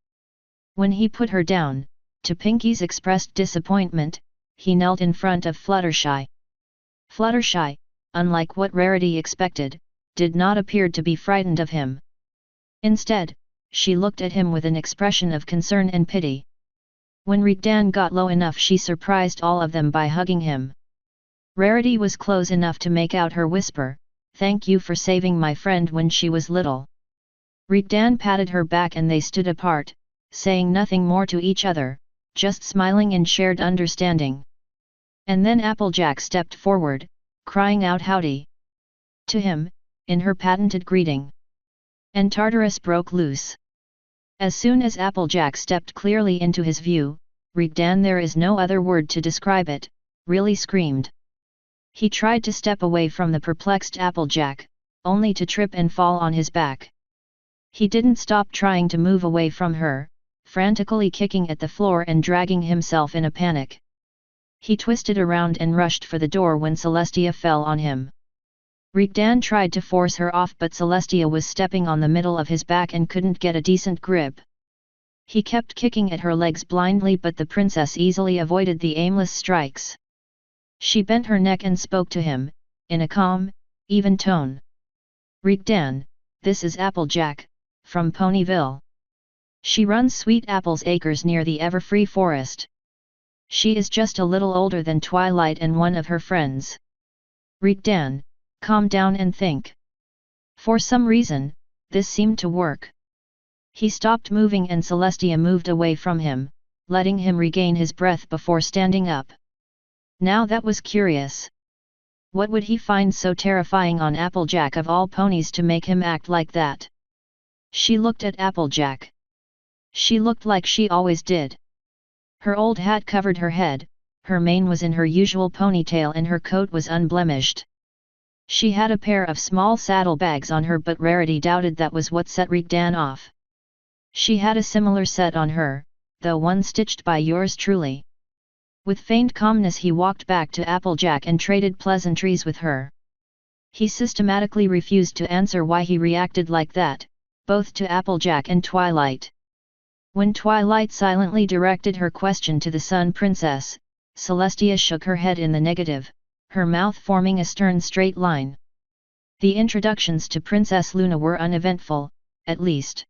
When he put her down, to Pinkie's expressed disappointment, he knelt in front of Fluttershy. Fluttershy, unlike what Rarity expected, did not appear to be frightened of him. Instead, she looked at him with an expression of concern and pity. When Rigdan got low enough she surprised all of them by hugging him. Rarity was close enough to make out her whisper, "Thank you for saving my friend when she was little." Rigdan patted her back and they stood apart, saying nothing more to each other, just smiling in shared understanding. And then Applejack stepped forward, crying out howdy to him, in her patented greeting. And Tartarus broke loose. As soon as Applejack stepped clearly into his view, Rigdan, there is no other word to describe it, really screamed. He tried to step away from the perplexed Applejack, only to trip and fall on his back. He didn't stop trying to move away from her, frantically kicking at the floor and dragging himself in a panic. He twisted around and rushed for the door when Celestia fell on him. Rigdan tried to force her off but Celestia was stepping on the middle of his back and couldn't get a decent grip. He kept kicking at her legs blindly but the princess easily avoided the aimless strikes. She bent her neck and spoke to him, in a calm, even tone. "Rigdan, this is Applejack, from Ponyville. She runs Sweet Apples Acres near the Everfree Forest. She is just a little older than Twilight and one of her friends. Rigdan, calm down and think." For some reason, this seemed to work. He stopped moving and Celestia moved away from him, letting him regain his breath before standing up. Now that was curious. What would he find so terrifying on Applejack of all ponies to make him act like that? She looked at Applejack. She looked like she always did. Her old hat covered her head, her mane was in her usual ponytail and her coat was unblemished. She had a pair of small saddlebags on her but Rarity doubted that was what set Rigdan off. She had a similar set on her, though one stitched by yours truly. With feigned calmness he walked back to Applejack and traded pleasantries with her. He systematically refused to answer why he reacted like that, both to Applejack and Twilight. When Twilight silently directed her question to the Sun Princess, Celestia shook her head in the negative, her mouth forming a stern straight line. The introductions to Princess Luna were uneventful, at least.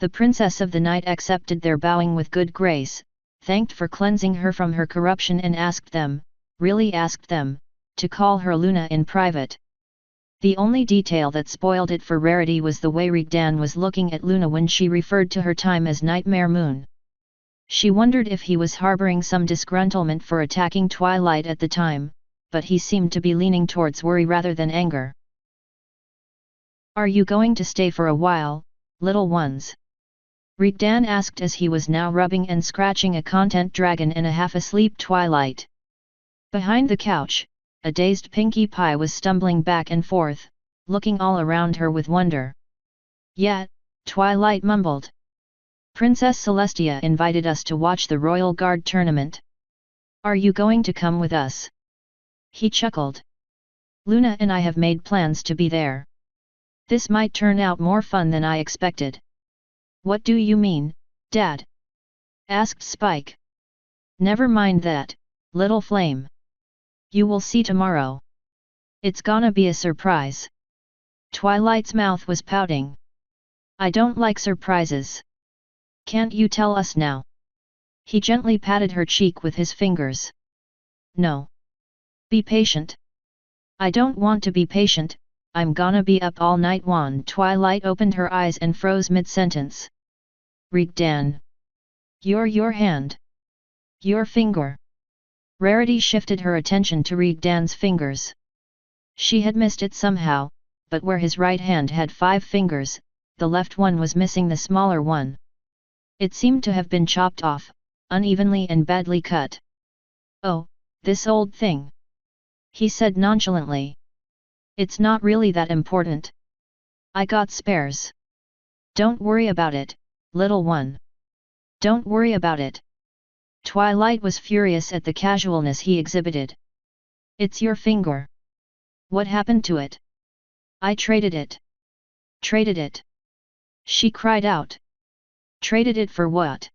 The Princess of the Night accepted their bowing with good grace, thanked for cleansing her from her corruption and asked them, really asked them, to call her Luna in private. The only detail that spoiled it for Rarity was the way Rigdan was looking at Luna when she referred to her time as Nightmare Moon. She wondered if he was harboring some disgruntlement for attacking Twilight at the time, but he seemed to be leaning towards worry rather than anger. "Are you going to stay for a while, little ones?" Rigdan asked as he was now rubbing and scratching a content dragon and a half-asleep Twilight. Behind the couch, a dazed Pinkie Pie was stumbling back and forth, looking all around her with wonder. "Yeah," Twilight mumbled. "Princess Celestia invited us to watch the Royal Guard tournament. Are you going to come with us?" He chuckled. "Luna and I have made plans to be there. This might turn out more fun than I expected." "What do you mean, Dad?" asked Spike. "Never mind that, little flame. You will see tomorrow. It's gonna be a surprise." Twilight's mouth was pouting. "I don't like surprises. Can't you tell us now?" He gently patted her cheek with his fingers. "No. Be patient." "I don't want to be patient, I'm gonna be up all night." Twilight opened her eyes and froze mid-sentence. "Rigdan. Your hand. Your finger." Rarity shifted her attention to Rigdan's fingers. She had missed it somehow, but where his right hand had 5 fingers, the left one was missing the smaller one. It seemed to have been chopped off, unevenly and badly cut. "Oh, this old thing," he said nonchalantly. "It's not really that important. I got spares. Don't worry about it, little one. Don't worry about it." Twilight was furious at the casualness he exhibited. "It's your finger. What happened to it?" "I traded it." "Traded it?" she cried out. "Traded it for what?"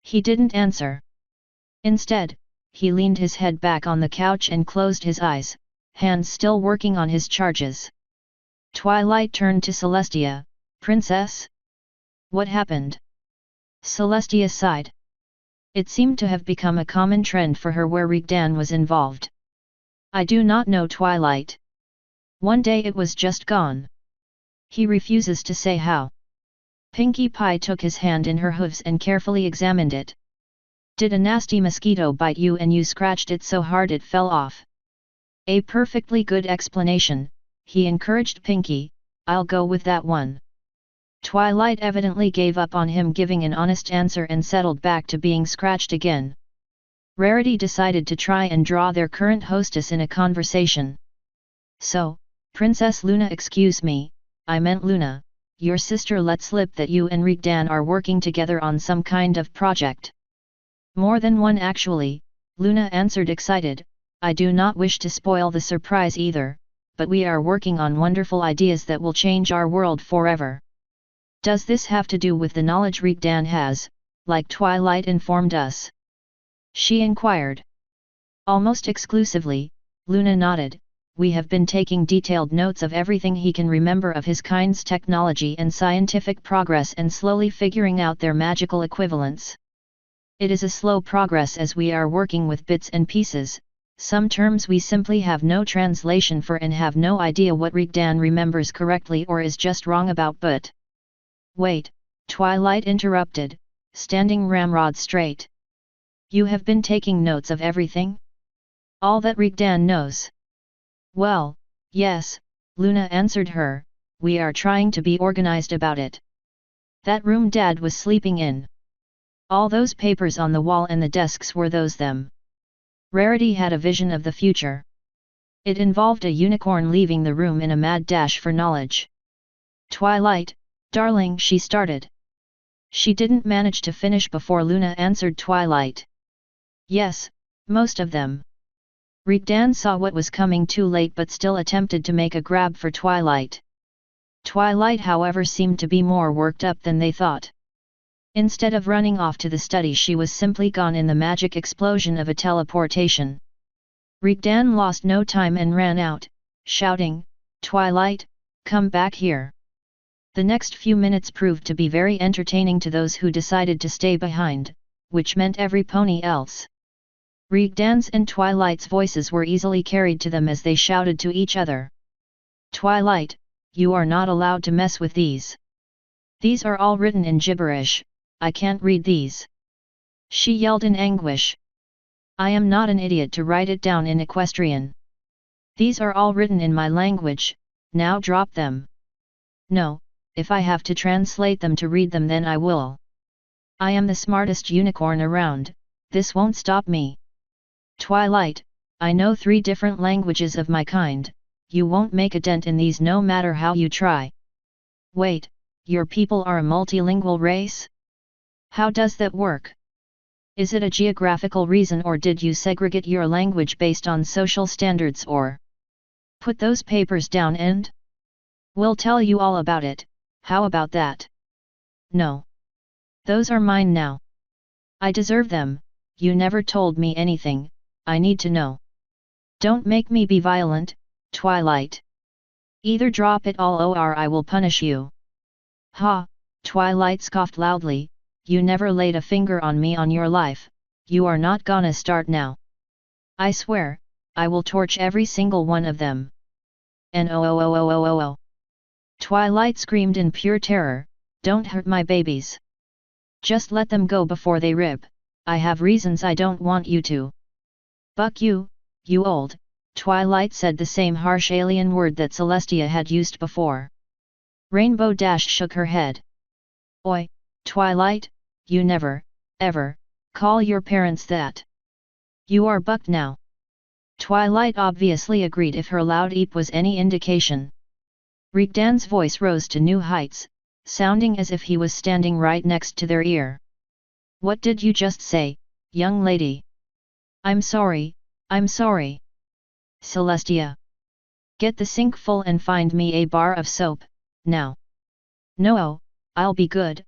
He didn't answer. Instead, he leaned his head back on the couch and closed his eyes, hands still working on his charges. Twilight turned to Celestia. "Princess? What happened?" Celestia sighed. It seemed to have become a common trend for her where Rigdan was involved. "I do not know, Twilight. One day it was just gone. He refuses to say how." Pinkie Pie took his hand in her hooves and carefully examined it. "Did a nasty mosquito bite you and you scratched it so hard it fell off?" "A perfectly good explanation," he encouraged Pinkie. "I'll go with that one." Twilight evidently gave up on him giving an honest answer and settled back to being scratched again. Rarity decided to try and draw their current hostess in a conversation. "So, Princess Luna, excuse me, I meant Luna, your sister let slip that you and Rigdan are working together on some kind of project." "More than one actually," Luna answered excited. "I do not wish to spoil the surprise either, but we are working on wonderful ideas that will change our world forever." "Does this have to do with the knowledge Rigdan has, like Twilight informed us?" she inquired. "Almost exclusively," Luna nodded. "We have been taking detailed notes of everything he can remember of his kind's technology and scientific progress and slowly figuring out their magical equivalents. It is a slow progress as we are working with bits and pieces, some terms we simply have no translation for and have no idea what Rigdan remembers correctly or is just wrong about." "But wait," Twilight interrupted, standing ramrod straight. "You have been taking notes of everything? All that Rigdan knows?" "Well, yes," Luna answered her, "we are trying to be organized about it. That room Dad was sleeping in. All those papers on the wall and the desks were those them." Rarity had a vision of the future. It involved a unicorn leaving the room in a mad dash for knowledge. "Twilight, darling," she started. She didn't manage to finish before Luna answered Twilight. "Yes, most of them." Rigdan saw what was coming too late but still attempted to make a grab for Twilight. Twilight, however, seemed to be more worked up than they thought. Instead of running off to the study, she was simply gone in the magic explosion of a teleportation. Rigdan lost no time and ran out, shouting, "Twilight, come back here." The next few minutes proved to be very entertaining to those who decided to stay behind, which meant every pony else. Rigdan's and Twilight's voices were easily carried to them as they shouted to each other. Twilight, you are not allowed to mess with these. These are all written in gibberish, I can't read these. She yelled in anguish. I am not an idiot to write it down in equestrian. These are all written in my language, now drop them. No, if I have to translate them to read them then I will. I am the smartest unicorn around, this won't stop me. Twilight, I know 3 different languages of my kind, you won't make a dent in these no matter how you try. Wait, your people are a multilingual race? How does that work? Is it a geographical reason or did you segregate your language based on social standards or? Put those papers down and we'll tell you all about it, how about that? No. Those are mine now. I deserve them, you never told me anything, I need to know. Don't make me be violent, Twilight. Either drop it all or I will punish you. Ha, Twilight scoffed loudly, you never laid a finger on me on your life, you are not gonna start now. I swear, I will torch every single one of them. No. Twilight screamed in pure terror, don't hurt my babies. Just let them go before they rip, I have reasons I don't want you to. Buck you old, Twilight said the same harsh alien word that Celestia had used before. Rainbow Dash shook her head. Oi, Twilight, you never, ever, call your parents that. You are bucked now. Twilight obviously agreed if her loud eep was any indication. Rigdan's voice rose to new heights, sounding as if he was standing right next to their ear. What did you just say, young lady? I'm sorry. Celestia. Get the sink full and find me a bar of soap, now. No, I'll be good,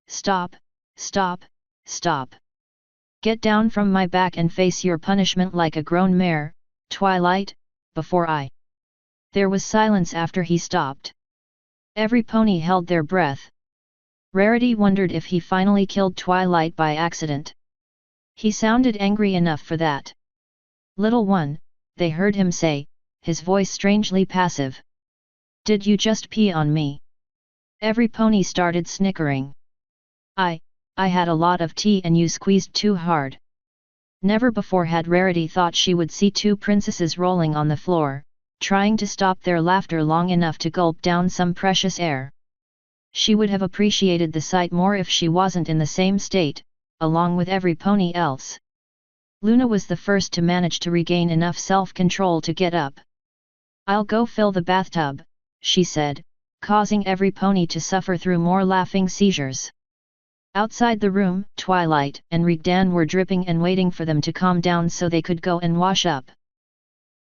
stop. Get down from my back and face your punishment like a grown mare, Twilight, before I. There was silence after he stopped. Every pony held their breath. Rarity wondered if he finally killed Twilight by accident. He sounded angry enough for that. Little one, they heard him say, his voice strangely passive. Did you just pee on me? Every pony started snickering. I had a lot of tea and you squeezed too hard. Never before had Rarity thought she would see 2 princesses rolling on the floor, trying to stop their laughter long enough to gulp down some precious air. She would have appreciated the sight more if she wasn't in the same state, along with every pony else. Luna was the first to manage to regain enough self-control to get up. I'll go fill the bathtub, she said, causing every pony to suffer through more laughing seizures. Outside the room, Twilight and Rigdan were dripping and waiting for them to calm down so they could go and wash up.